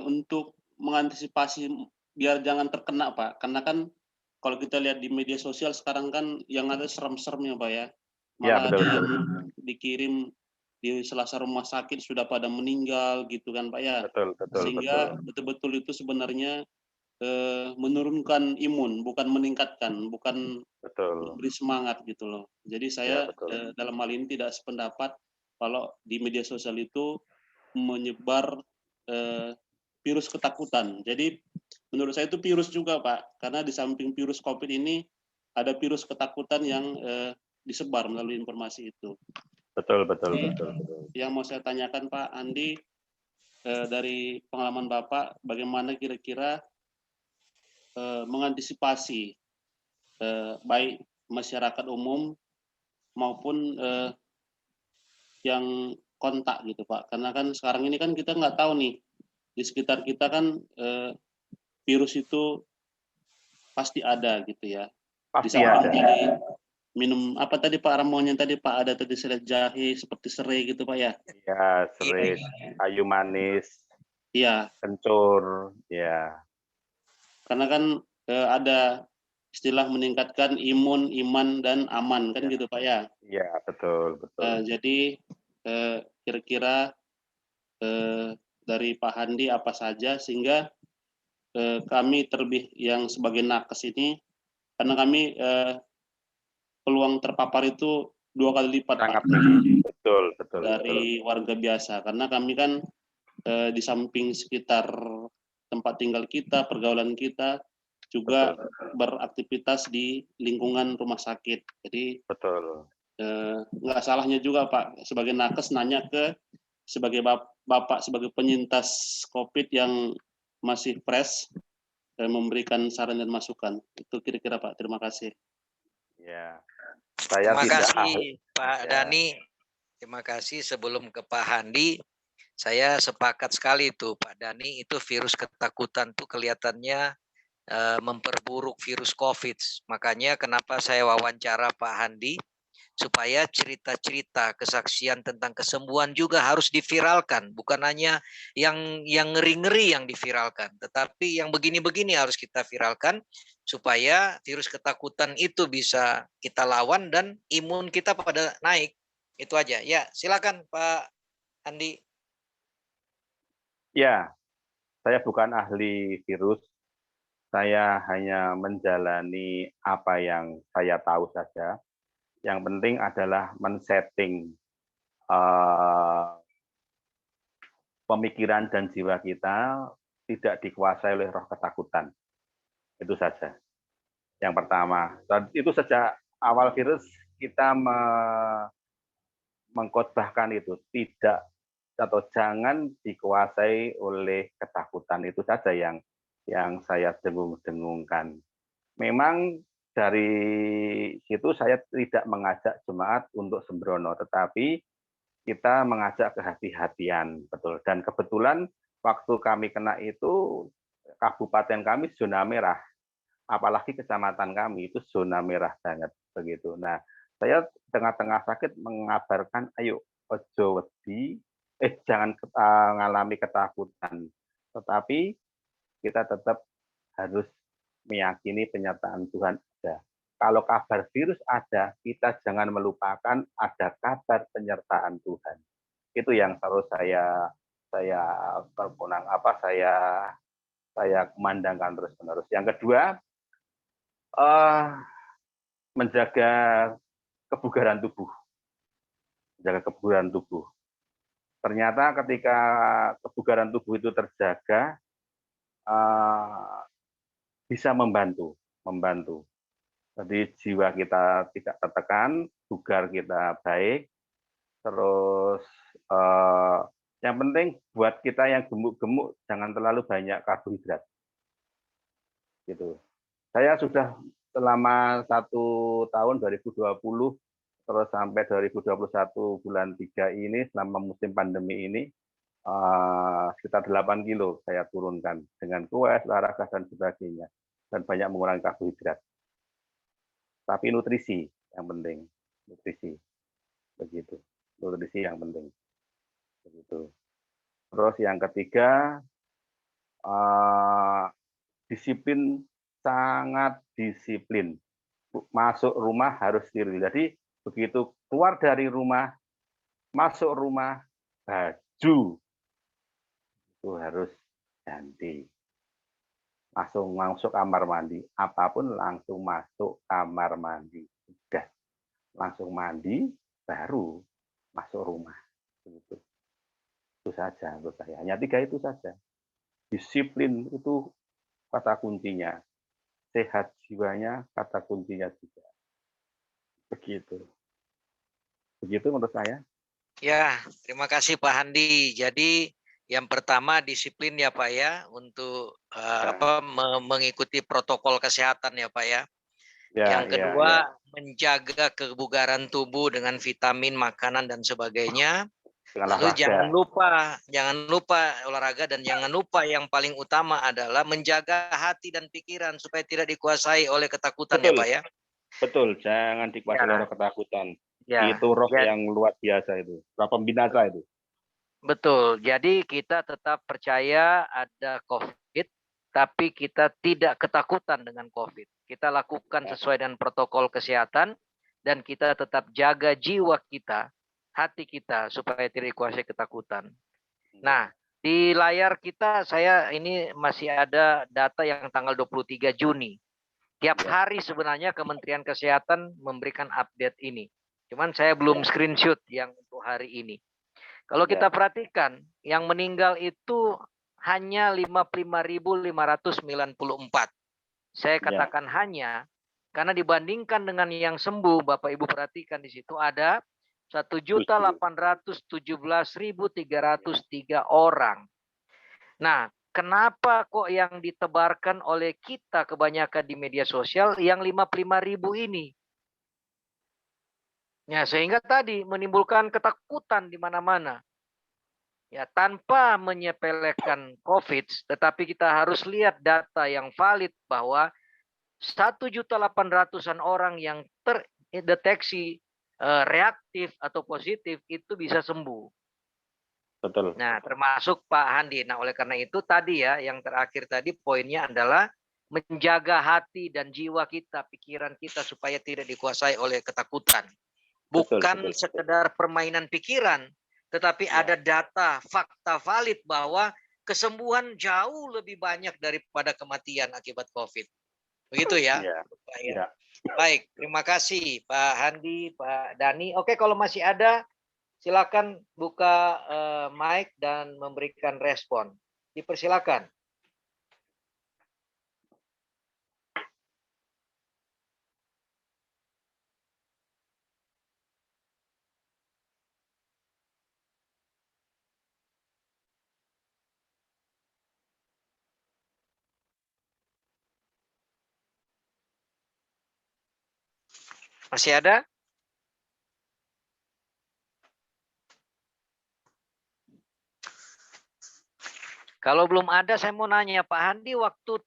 untuk mengantisipasi biar jangan terkena Pak, karena kan kalau kita lihat di media sosial sekarang kan yang ada serem-serem ya Pak ya, malah betul. dikirim di selasa rumah sakit sudah pada meninggal gitu kan Pak ya. Betul, betul, Sehingga betul. betul-betul itu sebenarnya menurunkan imun, bukan meningkatkan, bukan Betul. memberi semangat gitu loh. Jadi Ya, saya betul. dalam hal ini tidak sependapat kalau di media sosial itu menyebar eh, virus ketakutan. Jadi menurut saya itu virus juga Pak, karena di samping virus COVID ini ada virus ketakutan yang disebar melalui informasi itu. Betul, betul, Jadi betul, betul. yang mau saya tanyakan Pak Andi, dari pengalaman Bapak, bagaimana kira-kira mengantisipasi baik masyarakat umum maupun yang kontak gitu Pak. Karena kan sekarang ini kan kita nggak tahu nih, di sekitar kita kan virus itu pasti ada gitu ya. Di Pasti samping ada. tadi minum apa tadi Pak ramuannya tadi Pak, ada tadi serai jahe seperti serai gitu Pak ya. Ya, Iya. serai, kayu manis, Iya, kencur, ya. karena kan ada istilah meningkatkan imun, iman dan aman kan Ya, gitu Pak ya. ya, betul, betul. Jadi kira-kira dari Pak Handi apa saja sehingga kami terlebih yang sebagai nakes ini, karena kami peluang terpapar itu 2 kali lipat Pak Sangat tinggi. Betul, betul, betul. dari warga biasa, karena kami kan di samping sekitar tempat tinggal kita, pergaulan kita juga Betul, beraktivitas di lingkungan rumah sakit. Jadi betul. nggak salahnya juga Pak sebagai nakes nanya ke sebagai Bapak sebagai penyintas COVID yang masih fresh, memberikan saran dan masukan. Itu kira-kira Pak. Terima kasih. Ya, saya Terima tidak ahli. kasih Pak Ya, Dani. Terima kasih. Sebelum ke Pak Handi, saya sepakat sekali itu Pak Dani, itu virus ketakutan tuh kelihatannya memperburuk virus COVID. Makanya kenapa saya wawancara Pak Handi, supaya cerita-cerita kesaksian tentang kesembuhan juga harus diviralkan, bukan hanya yang ngeri-ngeri yang diviralkan, tetapi yang begini-begini harus kita viralkan supaya virus ketakutan itu bisa kita lawan dan imun kita pada naik. Itu aja. Ya, silakan Pak Andi. ya, saya bukan ahli virus. Saya hanya menjalani apa yang saya tahu saja. Yang penting adalah men-setting pemikiran dan jiwa kita tidak dikuasai oleh roh ketakutan. Itu saja. Yang pertama. Dan itu sejak awal virus kita mengkhotbahkan itu tidak atau jangan dikuasai oleh ketakutan. Itu saja yang saya dengung-dengungkan. Memang dari situ saya tidak mengajak jemaat untuk sembrono, tetapi kita mengajak kehati-hatian, betul. Dan kebetulan waktu kami kena itu kabupaten kami zona merah, apalagi kecamatan kami itu zona merah banget begitu. Nah, saya tengah-tengah sakit mengabarkan, ayo ojo wedi, jangan mengalami ketakutan, tetapi kita tetap harus meyakini penyertaan Tuhan ada. Kalau kabar virus ada, kita jangan melupakan ada kabar penyertaan Tuhan. Itu yang selalu saya perpunang saya memandangkan terus-menerus. Yang kedua, menjaga kebugaran tubuh. Menjaga kebugaran tubuh. Ternyata ketika kebugaran tubuh itu terjaga, bisa membantu. Jadi jiwa kita tidak tertekan, bugar kita baik, terus yang penting buat kita yang gemuk-gemuk jangan terlalu banyak karbohidrat. Gitu. Saya sudah selama 1 tahun 2020 terus sampai 2021 bulan 3 ini selama musim pandemi ini sekitar 8 kilo saya turunkan dengan kues, olahraga dan sebagainya dan banyak mengurangi karbohidrat. Tapi nutrisi yang penting, nutrisi begitu, nutrisi yang penting begitu. Terus yang ketiga disiplin, sangat disiplin. Masuk rumah harus steril. Jadi begitu keluar dari rumah masuk rumah, baju itu harus ganti. Langsung masuk kamar mandi, apapun langsung masuk kamar mandi. Udah, langsung mandi, baru masuk rumah. Begitu. Itu saja menurut saya. Hanya 3 itu saja. Disiplin itu kata kuncinya. Sehat jiwanya kata kuncinya juga. Begitu. Begitu menurut saya. Ya, terima kasih Pak Handi. Jadi yang pertama disiplin ya Pak ya untuk mengikuti protokol kesehatan ya Pak ya. Yang kedua menjaga kebugaran tubuh dengan vitamin, makanan dan sebagainya. Lalu jangan lupa olahraga dan jangan lupa yang paling utama adalah menjaga hati dan pikiran supaya tidak dikuasai oleh ketakutan ya Pak ya. Betul, jangan dikuasai oleh ketakutan. Ya, itu roh yang luar biasa itu, roh pembinasa itu. Betul, jadi kita tetap percaya ada COVID, tapi kita tidak ketakutan dengan COVID. Kita lakukan sesuai dengan protokol kesehatan, dan kita tetap jaga jiwa kita, hati kita, supaya tidak dikuasai ketakutan. Nah, di layar kita, saya ini masih ada data yang tanggal 23 Juni. Tiap hari sebenarnya Kementerian Kesehatan memberikan update ini. Cuman saya belum screenshot yang untuk hari ini. Kalau kita perhatikan, yang meninggal itu hanya 55.594. Saya katakan hanya, karena dibandingkan dengan yang sembuh, Bapak Ibu perhatikan di situ ada 1.817.303 orang. Nah, kenapa kok yang ditebarkan oleh kita kebanyakan di media sosial yang 55.000 ini? Ya, sehingga tadi menimbulkan ketakutan di mana-mana. Ya, tanpa menyepelekan COVID, tetapi kita harus lihat data yang valid bahwa 1.800.000 orang yang terdeteksi reaktif atau positif itu bisa sembuh. Betul. Nah, termasuk Pak Handi. Nah, oleh karena itu tadi ya, yang terakhir tadi poinnya adalah menjaga hati dan jiwa kita, pikiran kita supaya tidak dikuasai oleh ketakutan. Bukan sekedar permainan pikiran, tetapi ada data, fakta valid bahwa kesembuhan jauh lebih banyak daripada kematian akibat COVID. Begitu ya? Baik, terima kasih Pak Handi, Pak Dhani. Oke, kalau masih ada, silakan buka mic dan memberikan respon. Dipersilakan. Masih ada? Kalau belum ada, saya mau nanya Pak Handi, waktu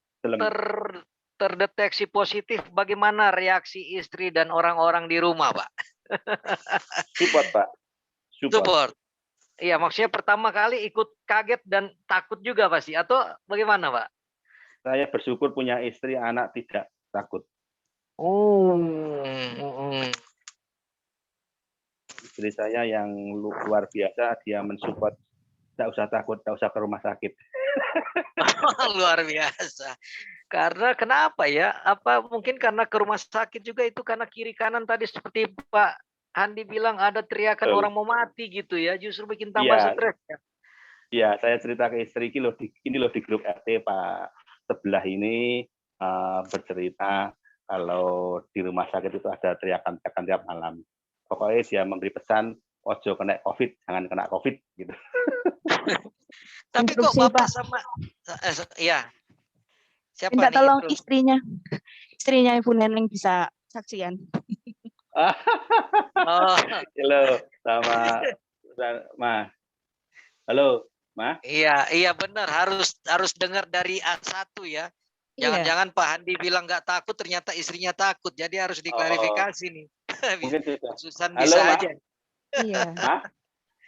terdeteksi positif, bagaimana reaksi istri dan orang-orang di rumah, Pak? Support, Pak. Support. Iya, maksudnya pertama kali ikut kaget dan takut juga pasti, atau bagaimana, Pak? Saya bersyukur punya istri, anak tidak takut. Istri saya yang luar biasa, dia mensupport, tidak usah takut, tidak usah ke rumah sakit. Luar biasa. Karena kenapa ya? Apa mungkin karena ke rumah sakit juga itu karena kiri kanan tadi seperti Pak Handi bilang ada teriakan orang mau mati gitu ya, justru bikin tambah stres ya. Iya, saya cerita ke istri ini loh di grup RT Pak sebelah ini bercerita kalau di rumah sakit itu ada teriakan-teriakan tiap malam. Pokoknya dia memberi pesan, ojo kena COVID, jangan kena COVID gitu. Tapi kok Bapak sama ya. Siapa minta nih tolong itu? istrinya Ibu Neneng bisa saksian. Halo, sama Ma. Halo, Ma. Iya benar, harus dengar dari A1 ya. Jangan-jangan Pak Handi bilang nggak takut, ternyata istrinya takut. Jadi harus diklarifikasi nih. Mungkin Susan bisa aja. Iya.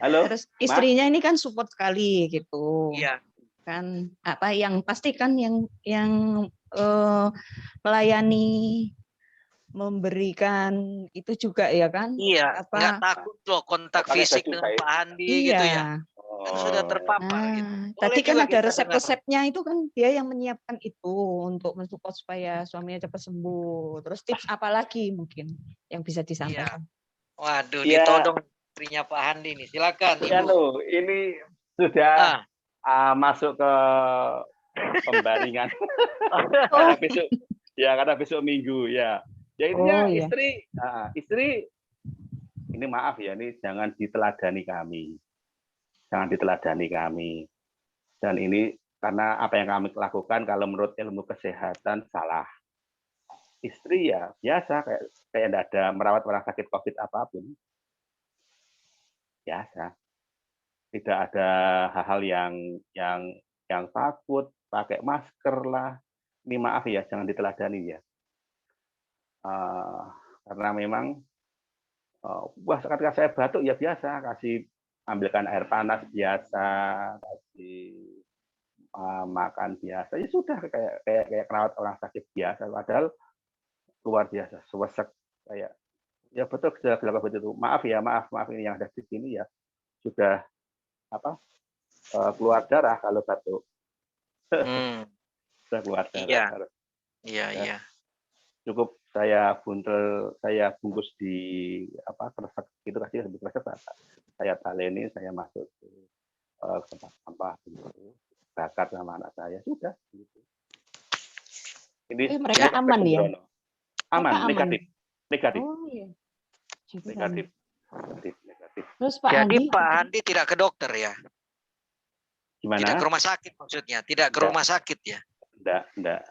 Halo. Terus istrinya ini kan support sekali gitu. Iya. Kan apa yang pasti kan yang melayani memberikan itu juga ya kan? Iya, nggak Apa? takut loh kontak Pakai fisik baju dengan kain. Pak Andi gitu ya. Iya. Kan sudah Oh, terpapar gitu. Boleh Tadi kan juga ada kita dengar. resep-resepnya itu kan dia yang menyiapkan itu untuk mensupport supaya suaminya cepat sembuh. Terus tips apa lagi mungkin yang bisa Iya. disampaikan? Waduh, ya, ditodong istrinya Pak Andi nih. Silakan Ibu. ini sudah masuk ke pembaringan. Karena besok, karena besok Minggu ya. Ya intinya Oh iya. istri, ini maaf ya, ini jangan diteladani kami. Jangan diteladani kami. Dan ini karena apa yang kami lakukan kalau menurut ilmu kesehatan salah. Istri ya biasa kayak tidak ada merawat orang sakit COVID apapun. Biasa. Tidak ada hal-hal yang takut, pakai masker lah. Ini maaf ya, jangan diteladani ya. Karena memang ketika saya batuk ya biasa, kasih ambilkan air panas biasa, kasih makan biasa, ya sudah kayak merawat orang sakit biasa. Padahal luar biasa, sewesek kayak ya betul gejala COVID itu. Maaf ini yang ada di sini ya sudah keluar darah kalau batuk. Sudah keluar darah. Iya. Cukup saya buntel, saya bungkus di kresek itu kasih lebih kresek, saya taleni, saya masuk ke tempat sampah gitu, bakar sama anak saya, sudah gitu. Ini mereka aman ya? Aman, mereka negatif. Oh iya. Negatif. Terus Pak Jadi Andi, Pak Andi tidak ke dokter ya? Gimana? Tidak ke rumah sakit maksudnya, tidak ke rumah sakit ya? Enggak.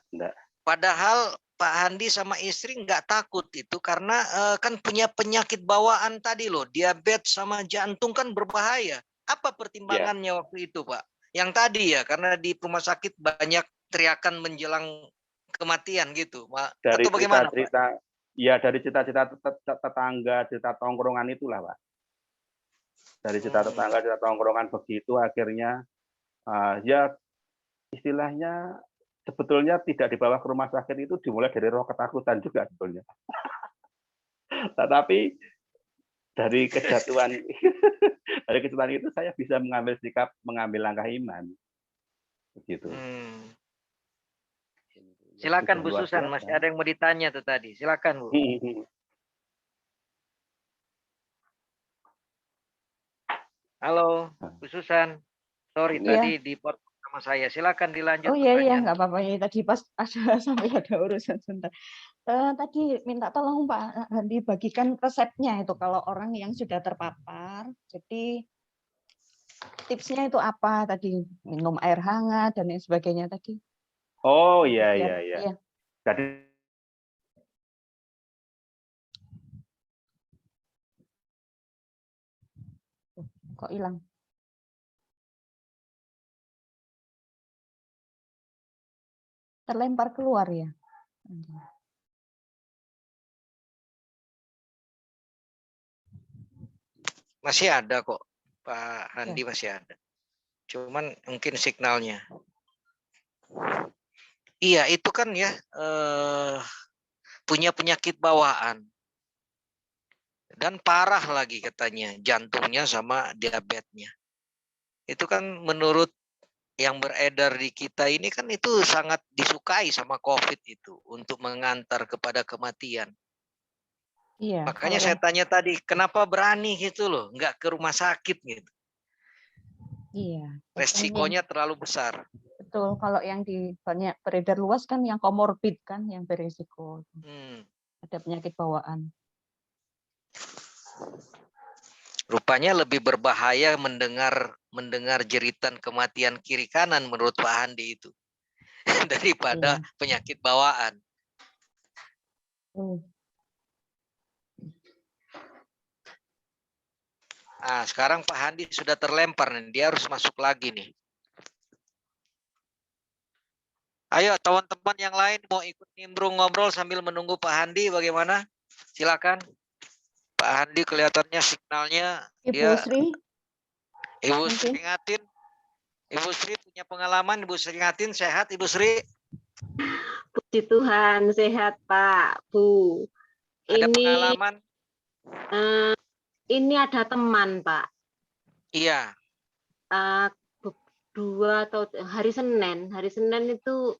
Padahal Pak Andi sama istri nggak takut itu karena kan punya penyakit bawaan tadi loh, diabetes sama jantung kan berbahaya. Apa pertimbangannya waktu itu Pak? Yang tadi ya, karena di rumah sakit banyak teriakan menjelang kematian gitu, Pak. Dari atau bagaimana cerita-cerita, ya dari cerita-cerita tetangga, cerita tongkrongan itulah Pak. Dari cerita tetangga, cerita tongkrongan begitu akhirnya ya istilahnya sebetulnya tidak dibawa ke rumah sakit itu dimulai dari roh ketakutan juga sebetulnya. Tetapi dari kejatuhan itu saya bisa mengambil sikap, mengambil langkah iman. Begitu. Silakan Bu Susan, masih ada yang mau ditanya tuh tadi. Silakan Bu. Halo Bu Susan. Sorry tadi dipotong sama saya. Silakan dilanjut. Oh iya, nggak apa-apa. Ini tadi pas ada sampai ada urusan sebentar. Tadi minta tolong Pak Andi bagikan resepnya itu kalau orang yang sudah terpapar. Jadi tipsnya itu apa tadi? Minum air hangat dan lain sebagainya tadi. Oh iya. Jadi kok hilang? Terlempar keluar ya? Masih ada kok, Pak Andi masih ada. Cuman mungkin signalnya. Iya, itu kan ya punya penyakit bawaan. Dan parah lagi katanya, jantungnya sama diabetesnya. Itu kan menurut yang beredar di kita ini kan itu sangat disukai sama COVID itu untuk mengantar kepada kematian. Iya. Makanya saya tanya tadi, kenapa berani gitu loh, nggak ke rumah sakit gitu. Iya. Resikonya terlalu besar. Betul, kalau yang di banyak beredar luas kan yang komorbid kan yang berisiko. Ada penyakit bawaan. Rupanya lebih berbahaya mendengar jeritan kematian kiri kanan menurut Pak Andi itu daripada penyakit bawaan. Sekarang Pak Andi sudah terlempar nih, dia harus masuk lagi nih. Ayo teman-teman yang lain mau ikut nimbrung ngobrol sambil menunggu Pak Andi bagaimana? Silakan. Pak Andi kelihatannya signalnya Ibu Sri. Ibu Sri Ngatin. Ibu Sri punya pengalaman, Ibu Sri Ngatin sehat Ibu Sri? Puji Tuhan sehat Pak, Bu. Ada Ini pengalaman? ini ada teman, Pak. Iya. Dua atau hari Senin itu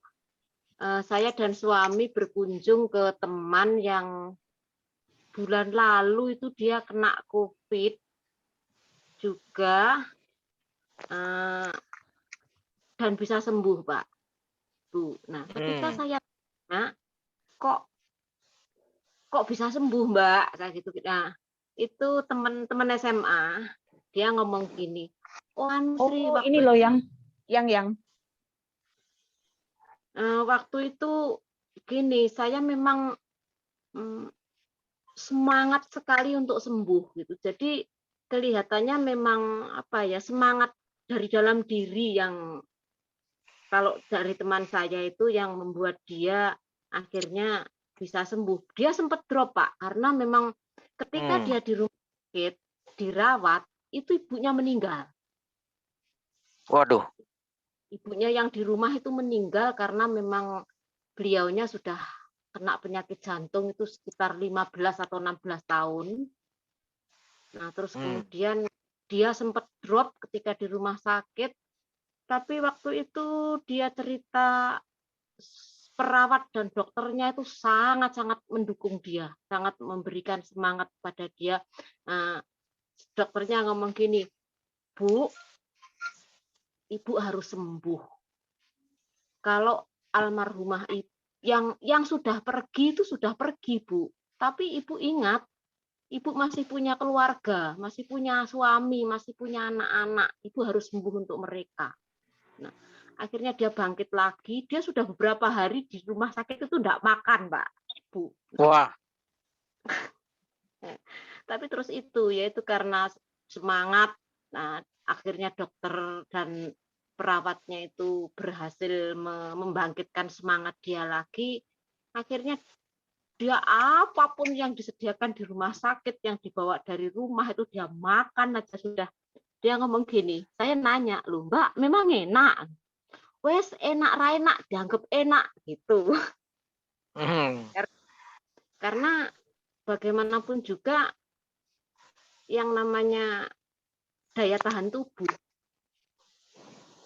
saya dan suami berkunjung ke teman yang bulan lalu itu dia kena COVID juga dan bisa sembuh, Pak. Bu. Nah, ketika saya tanya, kok bisa sembuh, Mbak? Kayak gitu. Nah, itu teman-teman SMA dia ngomong gini, Sri, ini loh yang waktu itu gini, saya memang semangat sekali untuk sembuh gitu. Jadi kelihatannya memang semangat dari dalam diri yang kalau dari teman saya itu yang membuat dia akhirnya bisa sembuh. Dia sempat drop, Pak, karena memang ketika dia di rumah sakit dirawat itu ibunya meninggal. Waduh. Ibunya yang di rumah itu meninggal karena memang beliaunya sudah kena penyakit jantung itu sekitar 15 atau 16 tahun. Nah, terus kemudian dia sempat drop ketika di rumah sakit, tapi waktu itu dia cerita perawat dan dokternya itu sangat-sangat mendukung dia, sangat memberikan semangat pada dia. Nah, dokternya ngomong gini, Bu, Ibu harus sembuh. Kalau almarhumah itu yang sudah pergi itu sudah pergi, Bu. Tapi Ibu ingat, Ibu masih punya keluarga, masih punya suami, masih punya anak-anak. Ibu harus sembuh untuk mereka. Nah, akhirnya dia bangkit lagi. Dia sudah beberapa hari di rumah sakit itu enggak makan, Pak, Bu. Wah. Tapi terus yaitu karena semangat. Nah, akhirnya dokter dan perawatnya itu berhasil membangkitkan semangat dia lagi. Akhirnya dia apapun yang disediakan di rumah sakit, yang dibawa dari rumah itu dia makan aja sudah. Dia ngomong gini, saya nanya, loh Mbak, memang enak? Wes enak enak, dianggap enak gitu. Karena bagaimanapun juga yang namanya daya tahan tubuh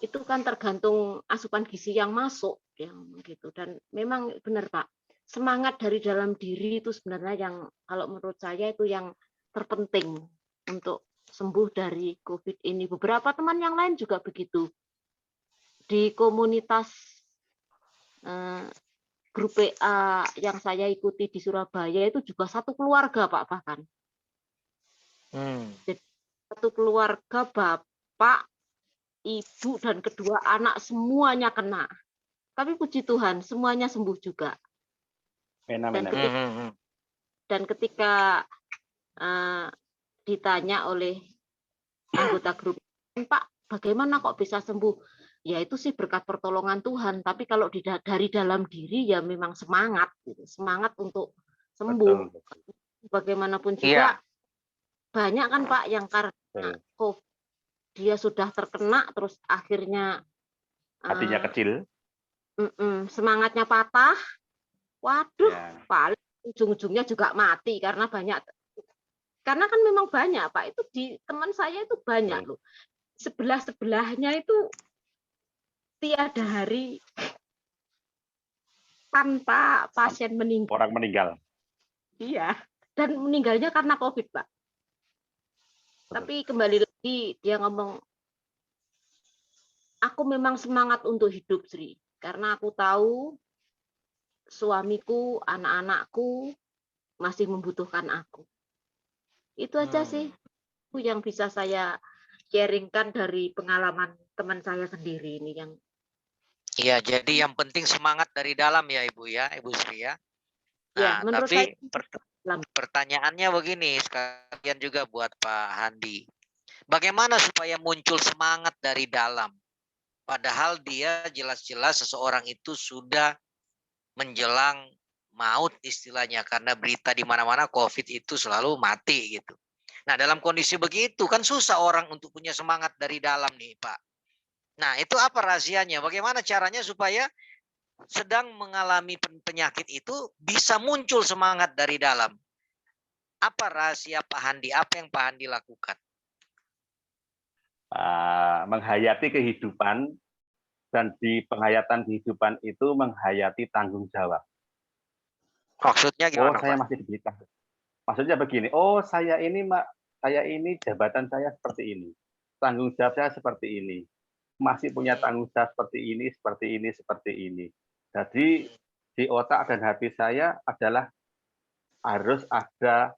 itu kan tergantung asupan gizi yang masuk, yang gitu. Dan memang benar, Pak, semangat dari dalam diri itu sebenarnya yang kalau menurut saya itu yang terpenting untuk sembuh dari COVID ini. Beberapa teman yang lain juga begitu. Di komunitas grup PA yang saya ikuti di Surabaya itu juga satu keluarga, Pak, bahkan. Jadi, satu keluarga, bapak, ibu, dan kedua anak semuanya kena. Tapi puji Tuhan, semuanya sembuh juga. Dan ketika ditanya oleh anggota grup, Pak, bagaimana kok bisa sembuh? Ya itu sih berkat pertolongan Tuhan. Tapi kalau dari dalam diri ya memang semangat, gitu. Semangat untuk sembuh. Betul. Bagaimanapun juga banyak kan, Pak, yang karena COVID dia sudah terkena terus akhirnya hatinya kecil, semangatnya patah. Waduh, paling ujung-ujungnya juga mati karena kan memang banyak, Pak, itu di teman saya itu banyak loh. Sebelahnya itu tiada hari tanpa pasien meninggal. Orang meninggal. Iya, dan meninggalnya karena COVID, Pak. Tapi kembali lagi dia ngomong, aku memang semangat untuk hidup, Sri, karena aku tahu suamiku, anak-anakku masih membutuhkan aku. Itu aja sih yang bisa saya sharingkan dari pengalaman teman saya sendiri ini yang. Iya, jadi yang penting semangat dari dalam ya Ibu ya, Ibu Sri ya. Nah, ya, tapi pertanyaannya begini, sekalian juga buat Pak Handi. Bagaimana supaya muncul semangat dari dalam? Padahal dia jelas-jelas seseorang itu sudah menjelang maut istilahnya, karena berita di mana-mana COVID itu selalu mati gitu. Nah, dalam kondisi begitu kan susah orang untuk punya semangat dari dalam nih, Pak. Nah, itu apa rahasianya? Bagaimana caranya supaya sedang mengalami penyakit itu bisa muncul semangat dari dalam? Apa rahasia Pak Handi? Apa yang Pak Handi lakukan? Menghayati kehidupan, dan di penghayatan kehidupan itu menghayati tanggung jawab. Maksudnya Oh, gimana, saya Pak? masih diberikan. Maksudnya begini, oh saya ini jabatan saya seperti ini, tanggung jawab saya seperti ini, masih punya tanggung jawab seperti ini, seperti ini, seperti ini. Jadi di otak dan hati saya adalah harus ada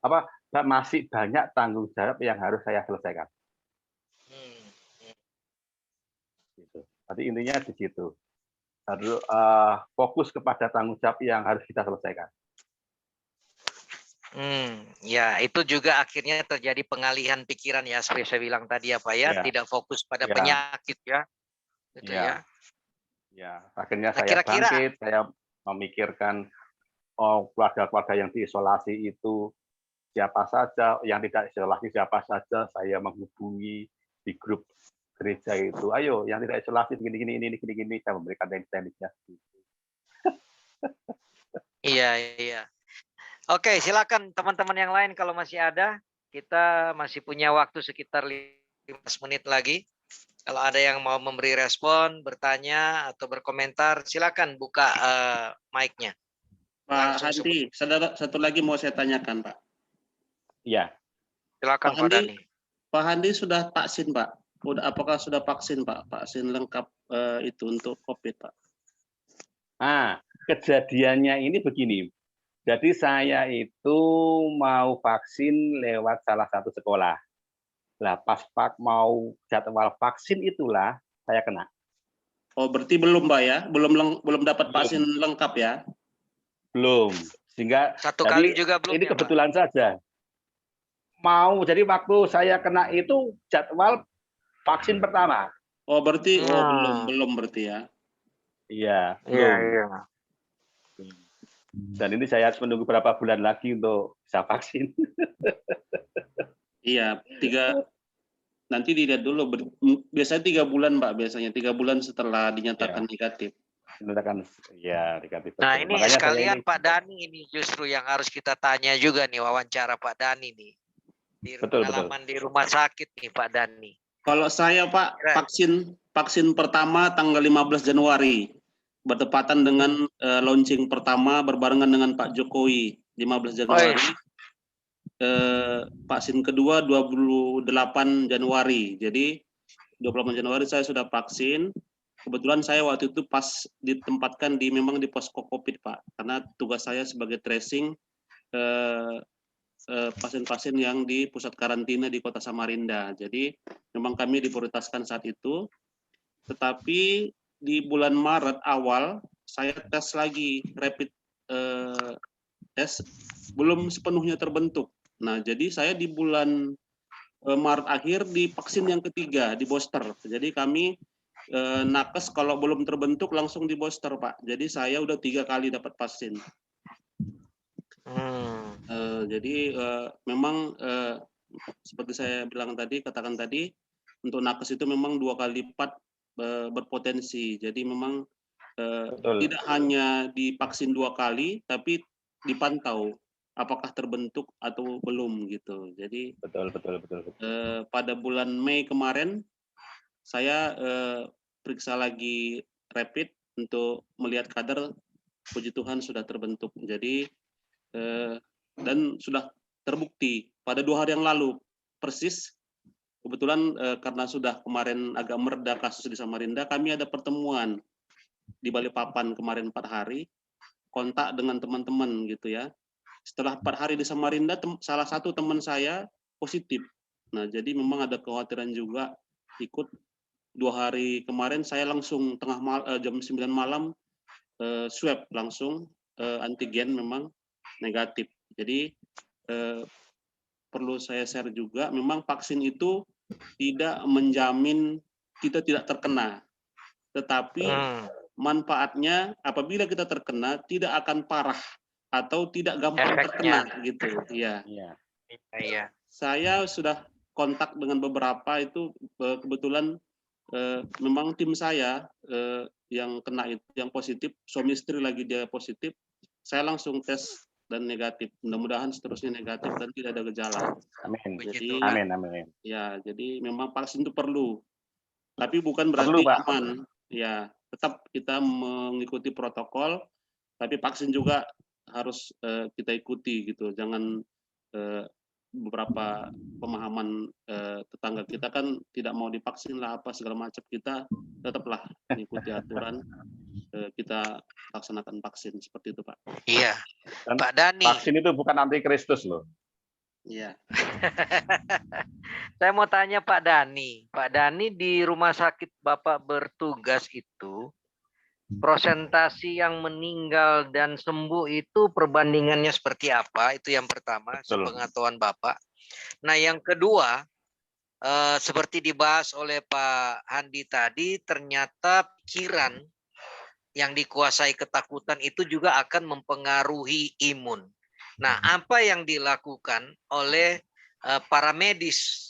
masih banyak tanggung jawab yang harus saya selesaikan. Gitu. Jadi intinya di situ. Harus fokus kepada tanggung jawab yang harus kita selesaikan. Ya, itu juga akhirnya terjadi pengalihan pikiran ya, seperti saya bilang tadi ya Pak ya, Ya. tidak fokus pada Ya. penyakit ya. Gitu Ya. ya. Ya, akhirnya Nah, saya kira-kira bangkit, saya memikirkan keluarga-keluarga yang diisolasi itu siapa saja, yang tidak isolasi siapa saja, saya menghubungi di grup gereja itu, ayo yang tidak isolasi gini, saya memberikan teknik-tekniknya. Iya. Oke, silakan teman-teman yang lain kalau masih ada. Kita masih punya waktu sekitar 15 menit lagi. Kalau ada yang mau memberi respon, bertanya atau berkomentar, silakan buka mic-nya. Pak Handi, satu lagi mau saya tanyakan, Pak. Iya. Silakan Pak Dani. Pak Handi sudah vaksin, Pak? Apakah sudah vaksin, Pak? Vaksin lengkap itu untuk COVID, Pak? Kejadiannya ini begini. Jadi saya itu mau vaksin lewat salah satu sekolah. Lah pas mau jadwal vaksin itulah saya kena. Oh, berarti belum, Pak ya? Belum dapat vaksin lengkap ya? Belum. Sehingga satu kali juga belum ini ya, kebetulan Pak? Saja. Jadi waktu saya kena itu jadwal vaksin pertama. Oh, berarti belum berarti ya? Iya, belum. Iya. Dan ini saya harus menunggu berapa bulan lagi untuk bisa vaksin. Iya, nanti dilihat dulu. Biasanya 3 bulan, Pak. Biasanya 3 bulan setelah dinyatakan negatif. Negatif. Nah, ini makanya sekalian Pak Dani ini justru yang harus kita tanya juga nih, wawancara Pak Dani nih. Pengalaman di rumah sakit nih Pak Dani. Kalau saya Pak, vaksin pertama tanggal 15 Januari. Bertepatan dengan launching pertama berbarengan dengan Pak Jokowi 15 Januari. Vaksin kedua 28 Januari. Jadi 28 Januari saya sudah vaksin. Kebetulan saya waktu itu pas ditempatkan memang di posko COVID, Pak. Karena tugas saya sebagai tracing pasien-pasien yang di pusat karantina di Kota Samarinda. Jadi memang kami diprioritaskan saat itu. Tetapi di bulan Maret awal saya tes lagi rapid test, belum sepenuhnya terbentuk. Nah, jadi saya di bulan Maret akhir di vaksin yang ketiga, di booster. Jadi kami nakes kalau belum terbentuk langsung di booster, Pak. Jadi saya udah 3 kali dapat vaksin. Jadi memang seperti saya katakan tadi, untuk nakes itu memang 2 kali lipat berpotensi. Jadi memang tidak hanya divaksin 2 kali, tapi dipantau apakah terbentuk atau belum gitu. Jadi betul. pada bulan Mei kemarin saya periksa lagi rapid untuk melihat kadar, puji Tuhan sudah terbentuk. Jadi dan sudah terbukti pada 2 hari yang lalu persis. Kebetulan karena sudah kemarin agak mereda kasus di Samarinda, kami ada pertemuan di Balikpapan kemarin 4 hari, kontak dengan teman-teman gitu ya. Setelah 4 hari di Samarinda, salah satu teman saya positif. Nah, jadi memang ada kekhawatiran juga ikut. 2 hari kemarin saya langsung jam 9 malam swab langsung antigen memang negatif. Jadi perlu saya share juga, memang vaksin itu tidak menjamin kita tidak terkena, tetapi manfaatnya apabila kita terkena tidak akan parah atau tidak gampang terkena gitu ya. Iya. Saya sudah kontak dengan beberapa itu, kebetulan memang tim saya yang kena itu, yang positif, suami istri lagi dia positif, saya langsung tes dan negatif. Mudah-mudahan seterusnya negatif dan tidak ada gejala. Amin. Begitu, Jadi, Pak. Amin. ya, jadi memang vaksin itu perlu, tapi bukan berarti Perlu, Pak. aman. Ya, tetap kita mengikuti protokol, tapi vaksin juga harus kita ikuti gitu. Jangan beberapa pemahaman tetangga kita kan tidak mau divaksin lah apa segala macam, kita tetaplah mengikuti aturan, kita laksanakan vaksin seperti itu, Pak. Iya, Dan Pak Dani. vaksin itu bukan antikristus loh. Iya. Saya mau tanya Pak Dani. Pak Dani di rumah sakit Bapak bertugas itu, prosentasi yang meninggal dan sembuh itu perbandingannya seperti apa? Itu yang pertama, Betul. sepengetahuan Bapak. Nah, yang kedua, seperti dibahas oleh Pak Handi tadi, ternyata pikiran yang dikuasai ketakutan itu juga akan mempengaruhi imun. Nah, apa yang dilakukan oleh para medis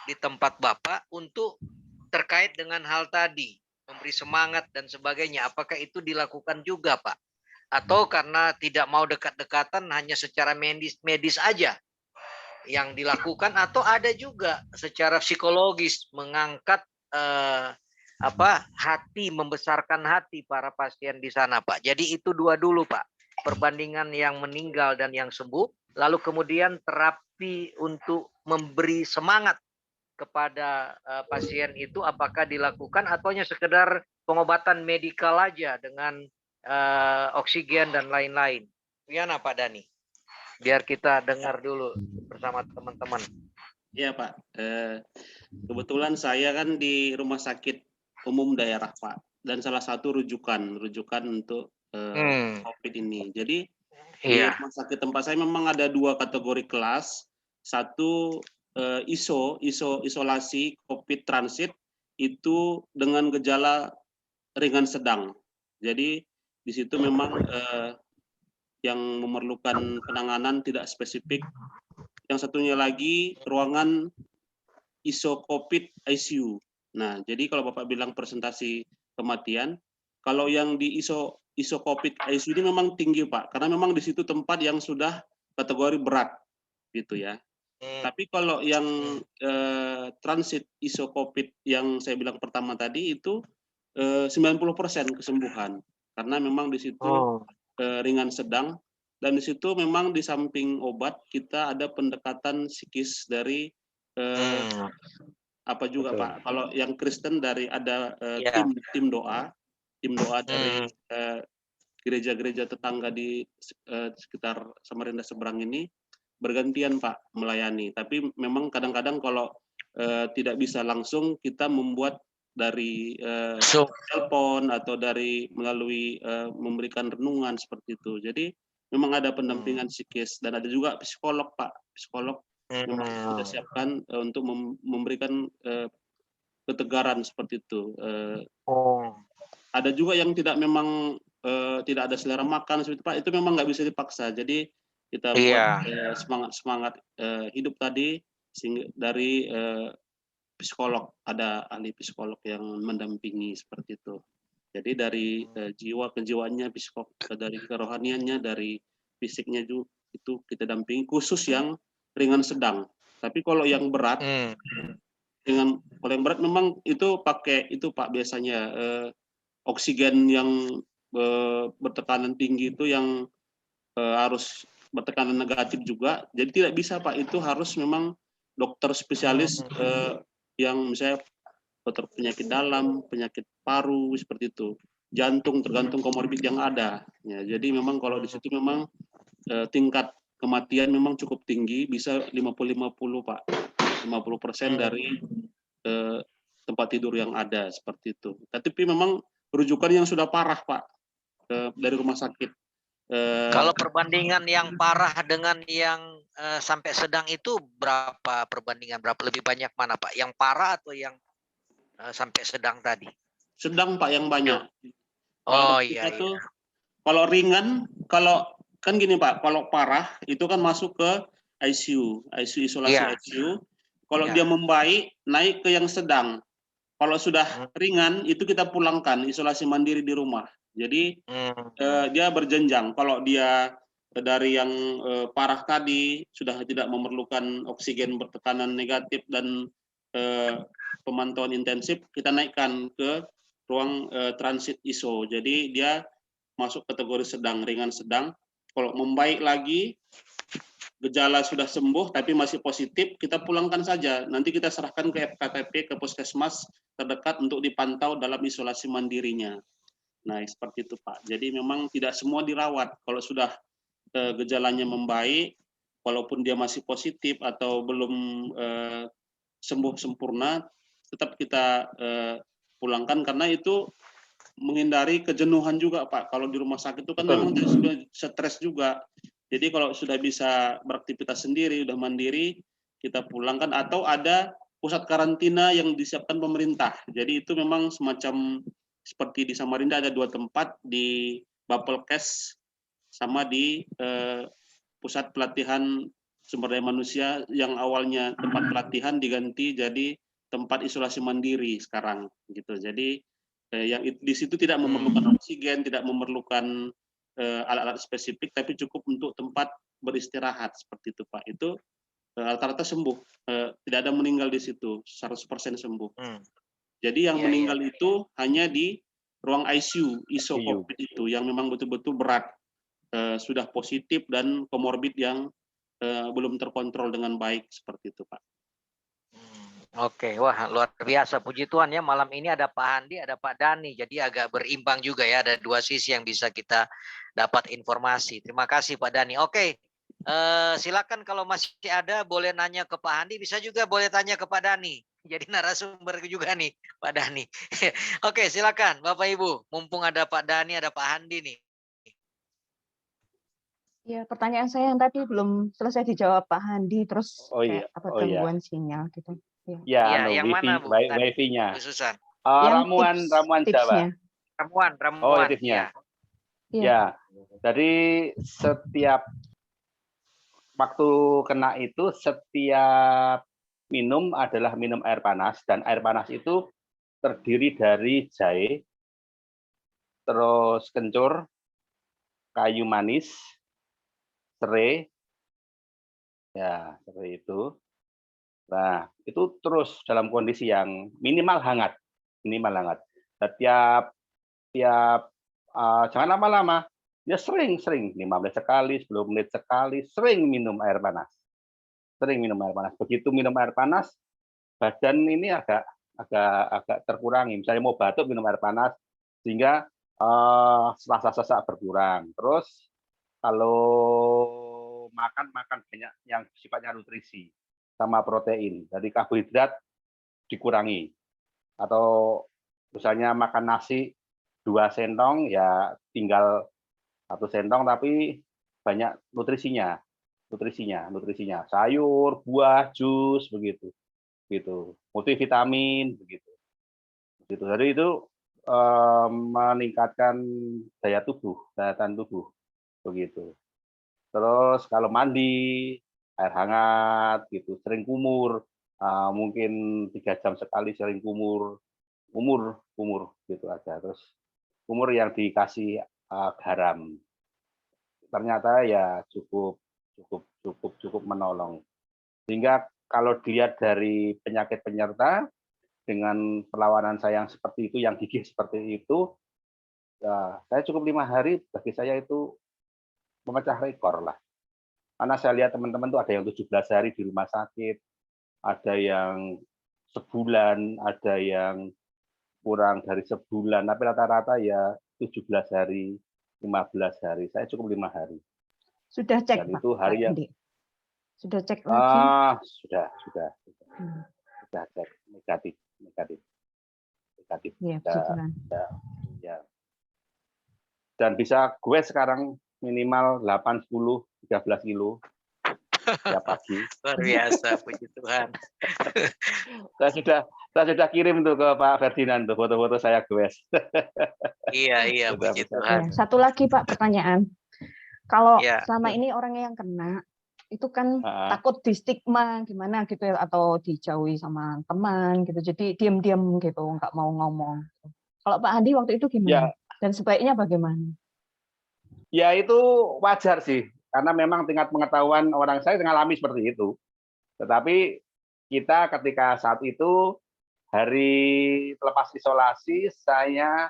di tempat Bapak untuk terkait dengan hal tadi, memberi semangat dan sebagainya, apakah itu dilakukan juga, Pak? Atau karena tidak mau dekat-dekatan hanya secara medis aja yang dilakukan, atau ada juga secara psikologis mengangkat hati, membesarkan hati para pasien di sana, Pak. Jadi itu dua dulu, Pak. Perbandingan yang meninggal dan yang sembuh, lalu kemudian terapi untuk memberi semangat kepada pasien itu apakah dilakukan atau hanya sekedar pengobatan medikal aja dengan oksigen dan lain-lain. Gimana Pak Dani? Biar kita dengar dulu bersama teman-teman. Iya, Pak. Kebetulan saya kan di rumah sakit umum daerah, Pak, dan salah satu rujukan untuk COVID ini. Jadi di rumah sakit tempat saya memang ada dua kategori kelas. Satu isolasi COVID transit itu dengan gejala ringan sedang. Jadi di situ memang yang memerlukan penanganan tidak spesifik. Yang satunya lagi ruangan ISO COVID ICU. Nah, jadi kalau Bapak bilang presentasi kematian, kalau yang di ISO COVID ICU ini memang tinggi, Pak, karena memang di situ tempat yang sudah kategori berat, gitu ya. Tapi kalau yang transit ISO COVID yang saya bilang pertama tadi itu 90% kesembuhan, karena memang di situ ringan sedang, dan di situ memang di samping obat kita ada pendekatan psikis dari apa juga, Betul. Pak, kalau yang Kristen dari ada tim doa dari gereja-gereja tetangga di sekitar Samarinda seberang ini bergantian, Pak, melayani. Tapi memang kadang-kadang kalau tidak bisa langsung, kita membuat dari telepon atau dari melalui memberikan renungan seperti itu. Jadi memang ada pendampingan psikis dan ada juga psikolog, Pak. Psikolog memang kita siapkan untuk memberikan ketegaran seperti itu. Ada juga yang tidak memang tidak ada selera makan seperti itu, Pak. Itu memang nggak bisa dipaksa. Jadi kita buat semangat hidup tadi sehingga dari psikolog, ada ahli psikolog yang mendampingi seperti itu. Jadi dari jiwa kejiwaannya, dari kerohaniannya, dari fisiknya juga itu kita dampingi, khusus yang ringan sedang. Tapi kalau yang berat, kalau yang berat memang itu pakai itu, Pak, biasanya oksigen yang bertekanan tinggi itu yang harus bertekanan negatif juga. Jadi tidak bisa, Pak, itu harus memang dokter spesialis yang misalnya dokter penyakit dalam, penyakit paru seperti itu, jantung, tergantung komorbid yang ada. Ya, jadi memang kalau di situ memang tingkat kematian memang cukup tinggi, bisa 50-50, Pak, 50% dari tempat tidur yang ada seperti itu. Tapi memang rujukan yang sudah parah, Pak, dari rumah sakit. Kalau perbandingan yang parah dengan yang sampai sedang itu berapa perbandingan? Berapa lebih banyak mana, Pak? Yang parah atau yang sampai sedang tadi? Sedang, Pak, yang banyak. Oh iya. Kalau ringan, kalau kan gini, Pak, kalau parah itu kan masuk ke ICU isolasi ICU. Kalau dia membaik, naik ke yang sedang. Kalau sudah ringan itu kita pulangkan isolasi mandiri di rumah. Jadi dia berjenjang. Kalau dia dari yang parah tadi sudah tidak memerlukan oksigen bertekanan negatif dan pemantauan intensif, kita naikkan ke ruang transit ISO. Jadi dia masuk kategori sedang, ringan sedang. Kalau membaik lagi, gejala sudah sembuh tapi masih positif, kita pulangkan saja. Nanti kita serahkan ke FKTP, ke puskesmas terdekat untuk dipantau dalam isolasi mandirinya. Nah, seperti itu Pak. Jadi memang tidak semua dirawat. Kalau sudah gejalanya membaik, walaupun dia masih positif atau belum sembuh sempurna, tetap kita pulangkan karena itu menghindari kejenuhan juga Pak. Kalau di rumah sakit itu kan memang dia sudah stres juga. Jadi kalau sudah bisa beraktivitas sendiri, sudah mandiri, kita pulangkan atau ada pusat karantina yang disiapkan pemerintah. Jadi itu memang semacam seperti di Samarinda ada 2 tempat, di Bapelkes sama di pusat pelatihan sumber daya manusia yang awalnya tempat pelatihan diganti jadi tempat isolasi mandiri sekarang gitu. Jadi yang di situ tidak memerlukan oksigen, tidak memerlukan alat-alat spesifik, tapi cukup untuk tempat beristirahat seperti itu Pak. Itu rata-rata sembuh, tidak ada meninggal di situ, 100% sembuh. Jadi yang meninggal itu hanya di ruang ICU, COVID itu, yang memang betul-betul berat, sudah positif dan komorbid yang belum terkontrol dengan baik seperti itu Pak. Oke, wah luar biasa, puji Tuhan ya, malam ini ada Pak Handi, ada Pak Dhani, jadi agak berimbang juga ya, ada 2 sisi yang bisa kita dapat informasi. Terima kasih Pak Dhani. Oke, silakan kalau masih ada boleh nanya ke Pak Handi, bisa juga boleh tanya ke Pak Dhani. Jadi narasumber juga nih Pak Dhani. Oke, silakan Bapak Ibu, mumpung ada Pak Dhani, ada Pak Handi nih. Ya, pertanyaan saya yang tadi belum selesai dijawab Pak Handi, terus kayak apa gangguan sinyal gitu. Ya, yang mana Bu? Wifi-nya. Khususan. Ramuan Jawa. Ramuan. Tipsnya. Ya. Jadi setiap waktu kena itu, setiap minum adalah minum air panas, dan air panas itu terdiri dari jahe, terus kencur, kayu manis, serai, ya seperti itu. Nah, itu terus dalam kondisi yang minimal hangat. Setiap jangan lama-lama, ya sering 5 menit sekali, 10 menit sekali, sering minum air panas. Begitu minum air panas, badan ini agak terkurangi. Misalnya mau batuk, minum air panas, sehingga sesak berkurang. Terus kalau makan banyak yang sifatnya nutrisi sama protein, dari karbohidrat dikurangi. Atau misalnya makan nasi 2 sendok, ya tinggal 1 sendok tapi banyak nutrisinya. Sayur, buah, jus, begitu. Multivitamin, begitu. Jadi itu meningkatkan daya tahan tubuh, begitu. Terus kalau mandi, air hangat, gitu, sering kumur, mungkin 3 jam sekali sering kumur, gitu aja. Terus kumur yang dikasih garam, ternyata ya cukup menolong. Sehingga kalau dilihat dari penyakit penyerta, dengan perlawanan saya yang seperti itu, yang gigih seperti itu, ya, saya cukup 5 hari, bagi saya itu memecah rekor lah. Karena saya lihat teman-teman tuh ada yang 17 hari di rumah sakit, ada yang sebulan, ada yang kurang dari sebulan, tapi rata-rata ya 17 hari, 15 hari. Saya cukup 5 hari. Sudah cek, dan itu hari yang sudah cek lagi? Sudah cek negatif. Ya, ya. Dan bisa gue sekarang minimal 8-10-13 kilo tiap pagi. Luar biasa, puji Tuhan. Saya sudah kirim tuh ke Pak Ferdinand tuh foto-foto saya goes. Iya, puji Tuhan. Satu lagi Pak, pertanyaan. Kalau selama ini orang yang kena itu kan takut di stigma gimana gitu ya, atau dijauhi sama teman gitu, jadi diam-diam gitu, nggak mau ngomong. Kalau Pak Handi waktu itu gimana? Dan sebaiknya bagaimana? Ya itu wajar sih. karena memang tingkat pengetahuan orang saya mengalami seperti itu. Tetapi kita ketika saat itu hari lepas isolasi, saya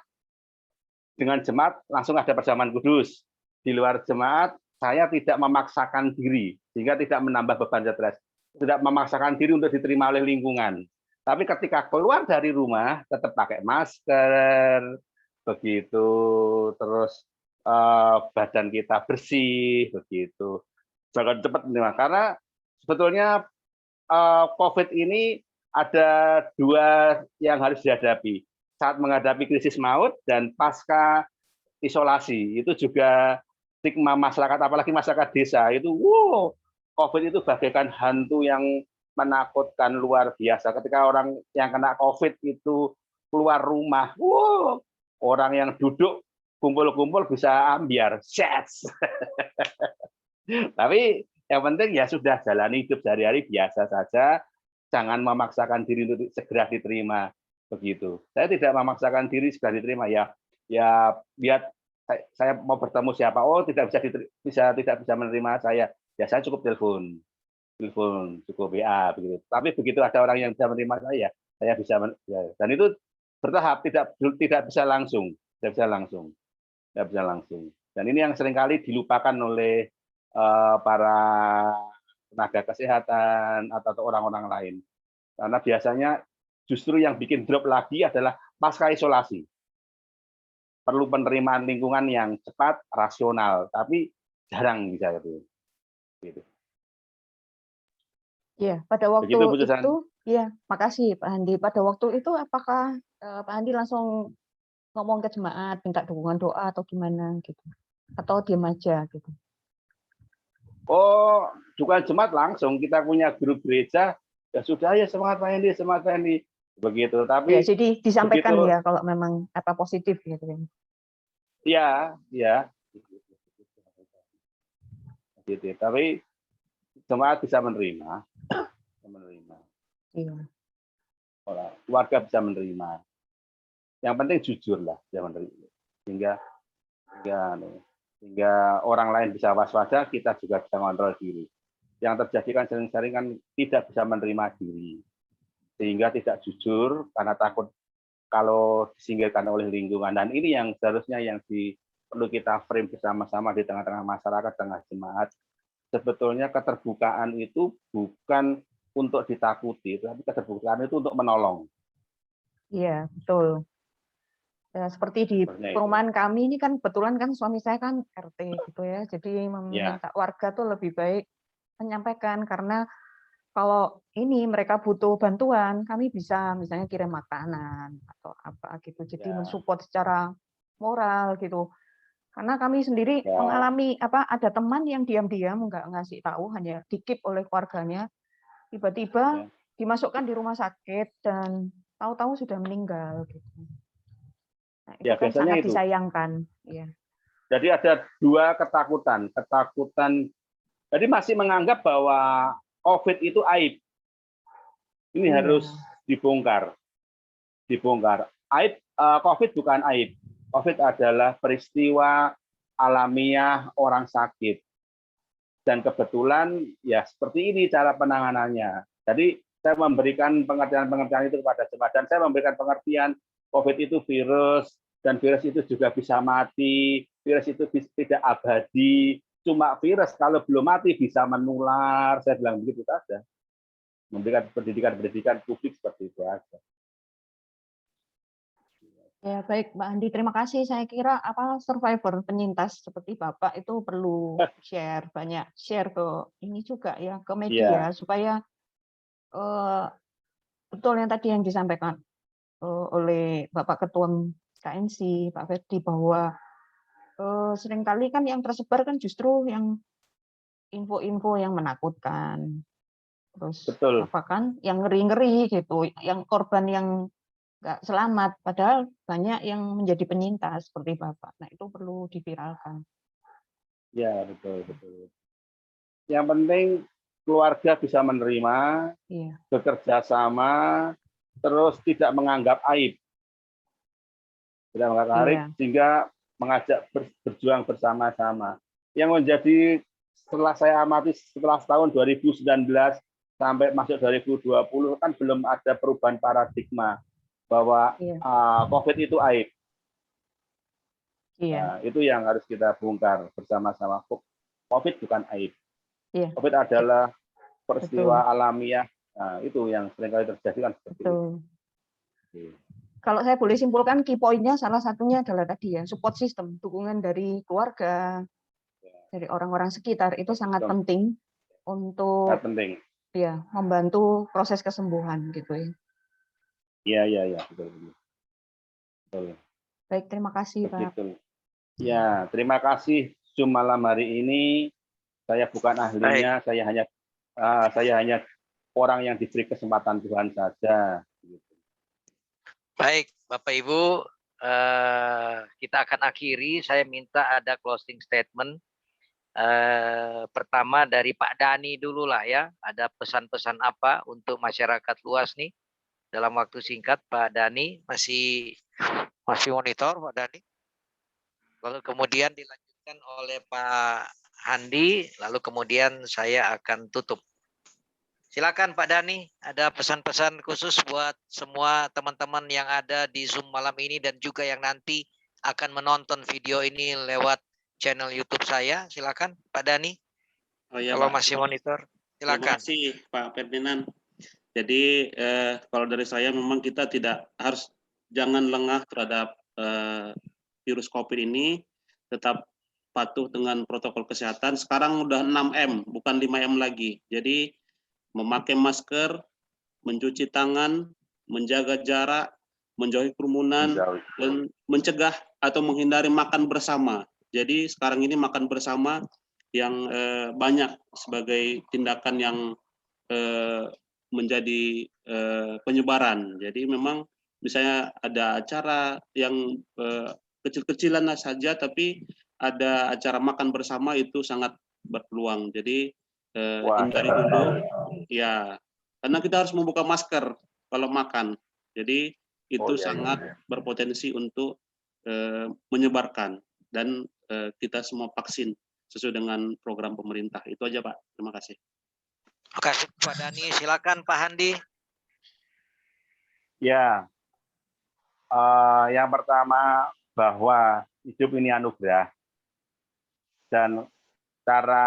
dengan jemaat langsung ada perjamuan kudus. Di luar jemaat, saya tidak memaksakan diri, sehingga tidak menambah beban stres. Tidak memaksakan diri untuk diterima oleh lingkungan. Tapi ketika keluar dari rumah, tetap pakai masker, begitu, terus badan kita bersih, begitu. Jangan cepat menerima. Karena sebetulnya COVID ini ada dua yang harus dihadapi. Saat menghadapi krisis maut dan pasca isolasi, itu juga stigma masyarakat, apalagi masyarakat desa, itu wow, COVID itu bagaikan hantu yang menakutkan luar biasa. Ketika orang yang kena COVID itu keluar rumah, wow, orang yang duduk kumpul-kumpul bisa ambiar, shats. Tapi yang penting ya sudah jalani hidup sehari-hari biasa saja, jangan memaksakan diri untuk segera diterima begitu. Saya tidak memaksakan diri segera diterima ya lihat saya mau bertemu siapa, oh tidak bisa menerima saya, ya saya cukup telepon cukup WA begitu. Tapi begitu ada orang yang bisa menerima saya bisa ya. Dan itu bertahap, tidak bisa langsung, Dan ini yang seringkali dilupakan oleh para tenaga kesehatan atau orang-orang lain. Karena biasanya justru yang bikin drop lagi adalah pasca isolasi. Perlu penerimaan lingkungan yang cepat, rasional, tapi jarang bisa itu. Gitu. Ya, pada waktu Begitu, itu, ya, makasih Pak Handi. Pada waktu itu apakah Pak Handi langsung ngomong ke jemaat, minta dukungan doa atau gimana gitu? Atau diam aja gitu? Oh, dukungan jemaat langsung, kita punya grup gereja, ya sudah ya semangat Pak Hendi, begitu. Tapi ya, jadi disampaikan begitu, ya kalau memang apa positif gitu kan. Iya. Gitu. Tapi jemaat bisa menerima. Iya. Keluarga bisa menerima. Yang penting jujur lah, sehingga orang lain bisa waspada, kita juga bisa mengontrol diri. Yang terjadi kan sering-sering kan tidak bisa menerima diri, sehingga tidak jujur karena takut kalau disingkirkan oleh lingkungan. Dan ini yang seharusnya yang perlu kita frame bersama-sama di tengah-tengah masyarakat, tengah jemaat. Sebetulnya keterbukaan itu bukan untuk ditakuti, tapi keterbukaan itu untuk menolong. Iya, betul. Ya, seperti di perumahan kami ini kan kebetulan kan suami saya kan RT gitu ya, jadi meminta warga tuh lebih baik menyampaikan, karena kalau ini mereka butuh bantuan, kami bisa misalnya kirim makanan atau apa gitu, jadi mensupport secara moral gitu. Karena kami sendiri mengalami ada teman yang diam-diam nggak ngasih tahu, hanya dikip oleh keluarganya, tiba-tiba dimasukkan di rumah sakit dan tahu-tahu sudah meninggal gitu. Nah, itu kan sangat disayangkan. Ya. Jadi ada dua ketakutan. Jadi masih menganggap bahwa COVID itu aib. Ini harus dibongkar. Aib, COVID bukan aib. COVID adalah peristiwa alamiah orang sakit. Dan kebetulan ya seperti ini cara penanganannya. Jadi saya memberikan pengertian itu kepada jemaat, dan saya memberikan pengertian COVID itu virus, dan virus itu juga bisa mati, virus itu tidak abadi, cuma virus kalau belum mati bisa menular, saya bilang begitu saja. Memberikan pendidikan publik seperti itu aja. Ya, baik Mbak Andi, terima kasih. Saya kira survivor penyintas seperti Bapak itu perlu banyak share ke ini juga ya, ke media supaya betul yang tadi yang disampaikan oleh Bapak Ketua KNC, Pak Ferdi, bahwa seringkali kan yang tersebar kan justru yang info-info yang menakutkan, terus apa kan yang ngeri-ngeri gitu, yang korban yang nggak selamat, padahal banyak yang menjadi penyintas seperti Bapak. Nah, itu perlu diviralkan. Ya, betul. Yang penting keluarga bisa menerima, bekerja sama, terus tidak menganggap aib. Sehingga mengajak berjuang bersama-sama. Yang menjadi setelah saya amati setelah tahun 2019 sampai masuk 2020 kan belum ada perubahan paradigma bahwa Iya. COVID itu aib. Iya. Nah, itu yang harus kita bongkar bersama-sama. COVID bukan aib. Iya. COVID adalah peristiwa Betul. alamiah. Nah, itu yang seringkali terjadi kan seperti itu. Betul. Kalau saya boleh simpulkan, key point-nya salah satunya adalah tadi ya, support system, dukungan dari keluarga, dari orang-orang sekitar itu sangat penting untuk Sangat penting. ya membantu proses kesembuhan gitu ya. Iya, betul. Baik, terima kasih Pak. Begitu. Ya, terima kasih Zoom malam hari ini. Saya bukan ahlinya, saya hanya orang yang diberi kesempatan Tuhan saja. Baik, Bapak Ibu, kita akan akhiri. Saya minta ada closing statement. Pertama dari Pak Dani dulu lah ya. Ada pesan-pesan apa untuk masyarakat luas nih? Dalam waktu singkat, Pak Dani masih monitor, Pak Dani. Lalu kemudian dilanjutkan oleh Pak Handi. Lalu kemudian saya akan tutup. Silakan Pak Dani, ada pesan-pesan khusus buat semua teman-teman yang ada di Zoom malam ini dan juga yang nanti akan menonton video ini lewat channel YouTube saya. Silakan Pak Dani. Oh, ya, Kalau Pak. masih monitor, Terima silakan. kasih Pak Ferdinand. Jadi kalau dari saya memang kita jangan lengah terhadap virus COVID ini, tetap patuh dengan protokol kesehatan. Sekarang udah 6M, bukan 5M lagi. Jadi memakai masker, mencuci tangan, menjaga jarak, menjauhi kerumunan, dan mencegah atau menghindari makan bersama. Jadi sekarang ini makan bersama yang banyak sebagai tindakan yang menjadi penyebaran. Jadi memang misalnya ada acara yang kecil-kecilan saja, tapi ada acara makan bersama itu sangat berpeluang. Jadi hindari dulu, ya, karena kita harus membuka masker kalau makan. Jadi itu sangat berpotensi untuk menyebarkan, dan kita semua vaksin sesuai dengan program pemerintah. Itu aja Pak. Terima kasih. Terima kasih Pak Dani. Silakan Pak Handi. Ya, yang pertama bahwa hidup ini anugerah, dan cara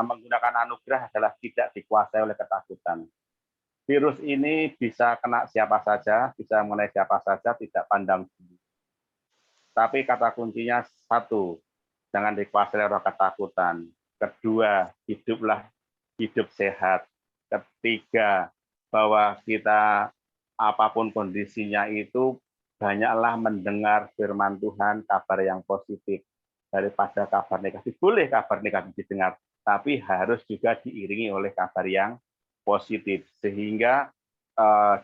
menggunakan anugerah adalah tidak dikuasai oleh ketakutan. Virus ini bisa kena siapa saja, bisa mengenai siapa saja, tidak pandang bulu. Tapi kata kuncinya satu, jangan dikuasai oleh ketakutan. Kedua, hiduplah hidup sehat. Ketiga, bahwa kita apapun kondisinya itu banyaklah mendengar firman Tuhan, kabar yang positif daripada kabar negatif. Boleh kabar negatif didengar, tapi harus juga diiringi oleh kabar yang positif, sehingga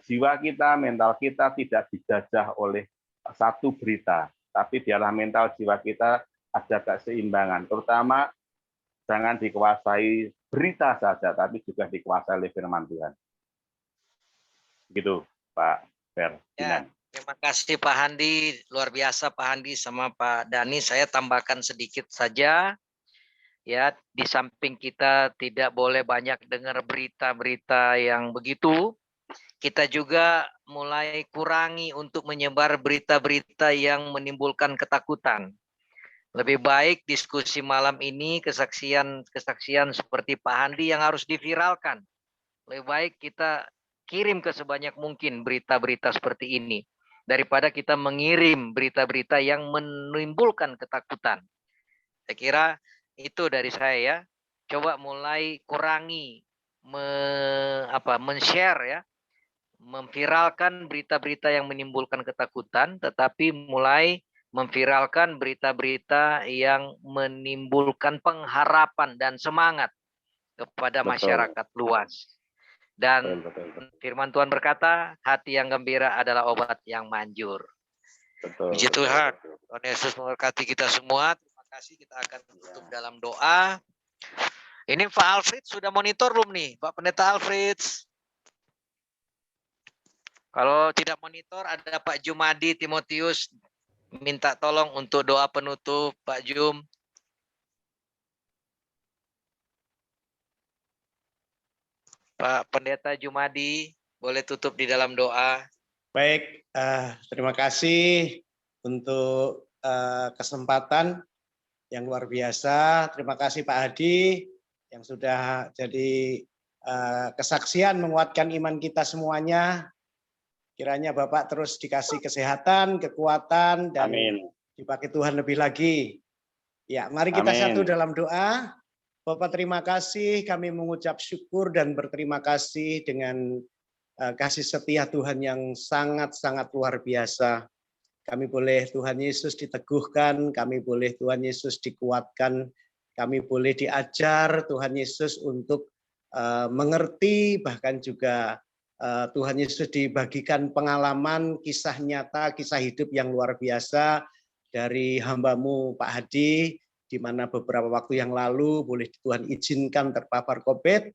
jiwa kita, mental kita tidak dijajah oleh satu berita, tapi di dalam mental jiwa kita ada keseimbangan, terutama jangan dikuasai berita saja, tapi juga dikuasai oleh firman Tuhan. Gitu, Pak Ferdinand. Ya, terima kasih Pak Handi, luar biasa Pak Handi sama Pak Dani. Saya tambahkan sedikit saja. Ya, di samping kita tidak boleh banyak dengar berita-berita yang begitu, kita juga mulai kurangi untuk menyebar berita-berita yang menimbulkan ketakutan. Lebih baik diskusi malam ini, kesaksian seperti Pak Handi yang harus diviralkan. Lebih baik kita kirim ke sebanyak mungkin berita-berita seperti ini, daripada kita mengirim berita-berita yang menimbulkan ketakutan. Saya kira itu dari saya ya. Coba mulai kurangi men-share ya, memviralkan berita-berita yang menimbulkan ketakutan, tetapi mulai memviralkan berita-berita yang menimbulkan pengharapan dan semangat kepada masyarakat luas. Dan firman Tuhan berkata, hati yang gembira adalah obat yang manjur. Puji Tuhan. Tuhan Yesus memberkati kita semua. Terima kasih, kita akan tutup dalam doa. Ini Pak Alfred sudah monitor belum nih, Pak Pendeta Alfred? Kalau tidak monitor, ada Pak Jumadi Timotius, minta tolong untuk doa penutup, Pak Jum. Pak Pendeta Jumadi, boleh tutup di dalam doa. Baik, terima kasih untuk kesempatan yang luar biasa. Terima kasih Pak Hadi yang sudah jadi kesaksian menguatkan iman kita semuanya. Kiranya Bapak terus dikasih kesehatan, kekuatan, dan Amin. dipakai Tuhan lebih lagi. Ya, mari kita Amin. satu dalam doa. Bapak terima kasih, kami mengucap syukur dan berterima kasih dengan kasih setia Tuhan yang sangat-sangat luar biasa. Kami boleh Tuhan Yesus diteguhkan, kami boleh Tuhan Yesus dikuatkan, kami boleh diajar Tuhan Yesus untuk mengerti, bahkan juga Tuhan Yesus dibagikan pengalaman, kisah nyata, kisah hidup yang luar biasa dari hamba-Mu Pak Hadi, di mana beberapa waktu yang lalu boleh Tuhan izinkan terpapar COVID,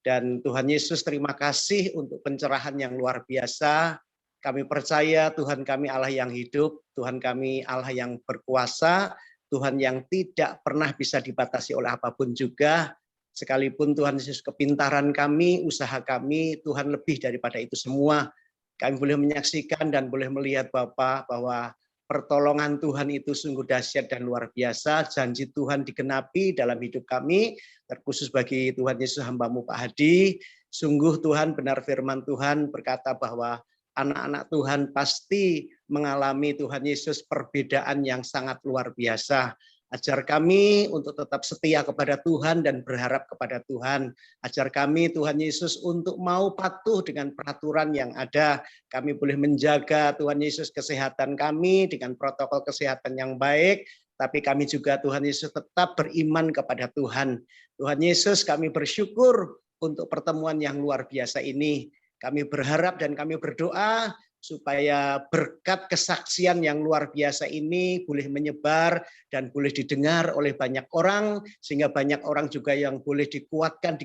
dan Tuhan Yesus terima kasih untuk pencerahan yang luar biasa. Kami percaya Tuhan kami Allah yang hidup, Tuhan kami Allah yang berkuasa, Tuhan yang tidak pernah bisa dibatasi oleh apapun juga, sekalipun Tuhan Yesus kepintaran kami, usaha kami, Tuhan lebih daripada itu semua. Kami boleh menyaksikan dan boleh melihat Bapak bahwa pertolongan Tuhan itu sungguh dahsyat dan luar biasa. Janji Tuhan digenapi dalam hidup kami, terkhusus bagi Tuhan Yesus hamba-Mu Pak Hadi. Sungguh Tuhan, benar firman Tuhan berkata bahwa anak-anak Tuhan pasti mengalami Tuhan Yesus perbedaan yang sangat luar biasa. Ajar kami untuk tetap setia kepada Tuhan dan berharap kepada Tuhan. Ajar kami Tuhan Yesus untuk mau patuh dengan peraturan yang ada. Kami boleh menjaga Tuhan Yesus kesehatan kami dengan protokol kesehatan yang baik. Tapi kami juga Tuhan Yesus tetap beriman kepada Tuhan. Tuhan Yesus, kami bersyukur untuk pertemuan yang luar biasa ini. Kami berharap dan kami berdoa supaya berkat kesaksian yang luar biasa ini boleh menyebar dan boleh didengar oleh banyak orang, sehingga banyak orang juga yang boleh dikuatkan,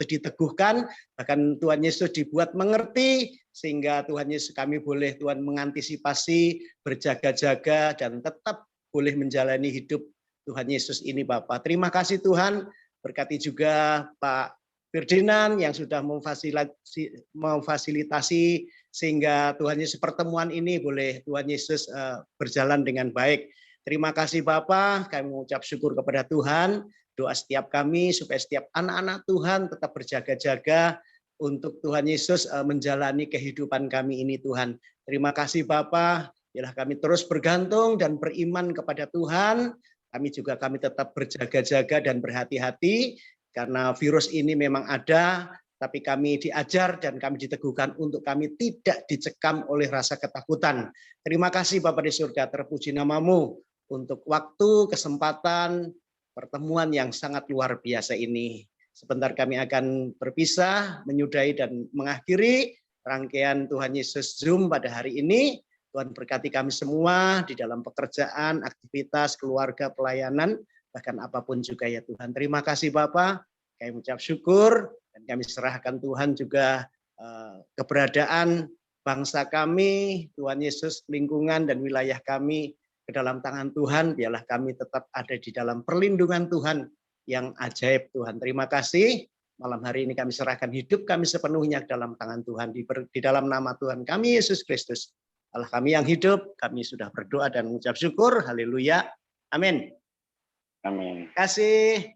diteguhkan, bahkan Tuhan Yesus dibuat mengerti, sehingga Tuhan Yesus kami boleh Tuhan mengantisipasi, berjaga-jaga, dan tetap boleh menjalani hidup Tuhan Yesus ini Bapak. Terima kasih Tuhan, berkati juga Pak Ferdinand yang sudah memfasilitasi sehingga Tuhan Yesus pertemuan ini boleh Tuhan Yesus berjalan dengan baik. Terima kasih Bapak, kami mengucap syukur kepada Tuhan. Doa setiap kami supaya setiap anak-anak Tuhan tetap berjaga-jaga untuk Tuhan Yesus menjalani kehidupan kami ini Tuhan. Terima kasih Bapak, biarlah kami terus bergantung dan beriman kepada Tuhan. Kami tetap berjaga-jaga dan berhati-hati karena virus ini memang ada, tapi kami diajar dan kami diteguhkan untuk kami tidak dicekam oleh rasa ketakutan. Terima kasih Bapa di surga, terpuji nama-Mu untuk waktu, kesempatan, pertemuan yang sangat luar biasa ini. Sebentar kami akan berpisah, menyudahi dan mengakhiri rangkaian Tuhan Yesus Zoom pada hari ini. Tuhan berkati kami semua di dalam pekerjaan, aktivitas, keluarga, pelayanan, bahkan apapun juga ya Tuhan. Terima kasih Bapak, kami mengucap syukur dan kami serahkan Tuhan juga keberadaan bangsa kami, Tuhan Yesus, lingkungan dan wilayah kami ke dalam tangan Tuhan, biarlah kami tetap ada di dalam perlindungan Tuhan yang ajaib Tuhan. Terima kasih, malam hari ini kami serahkan hidup kami sepenuhnya ke dalam tangan Tuhan, di dalam nama Tuhan kami Yesus Kristus. Allah kami yang hidup, kami sudah berdoa dan mengucap syukur, haleluya, amin. Amin. Terima kasih.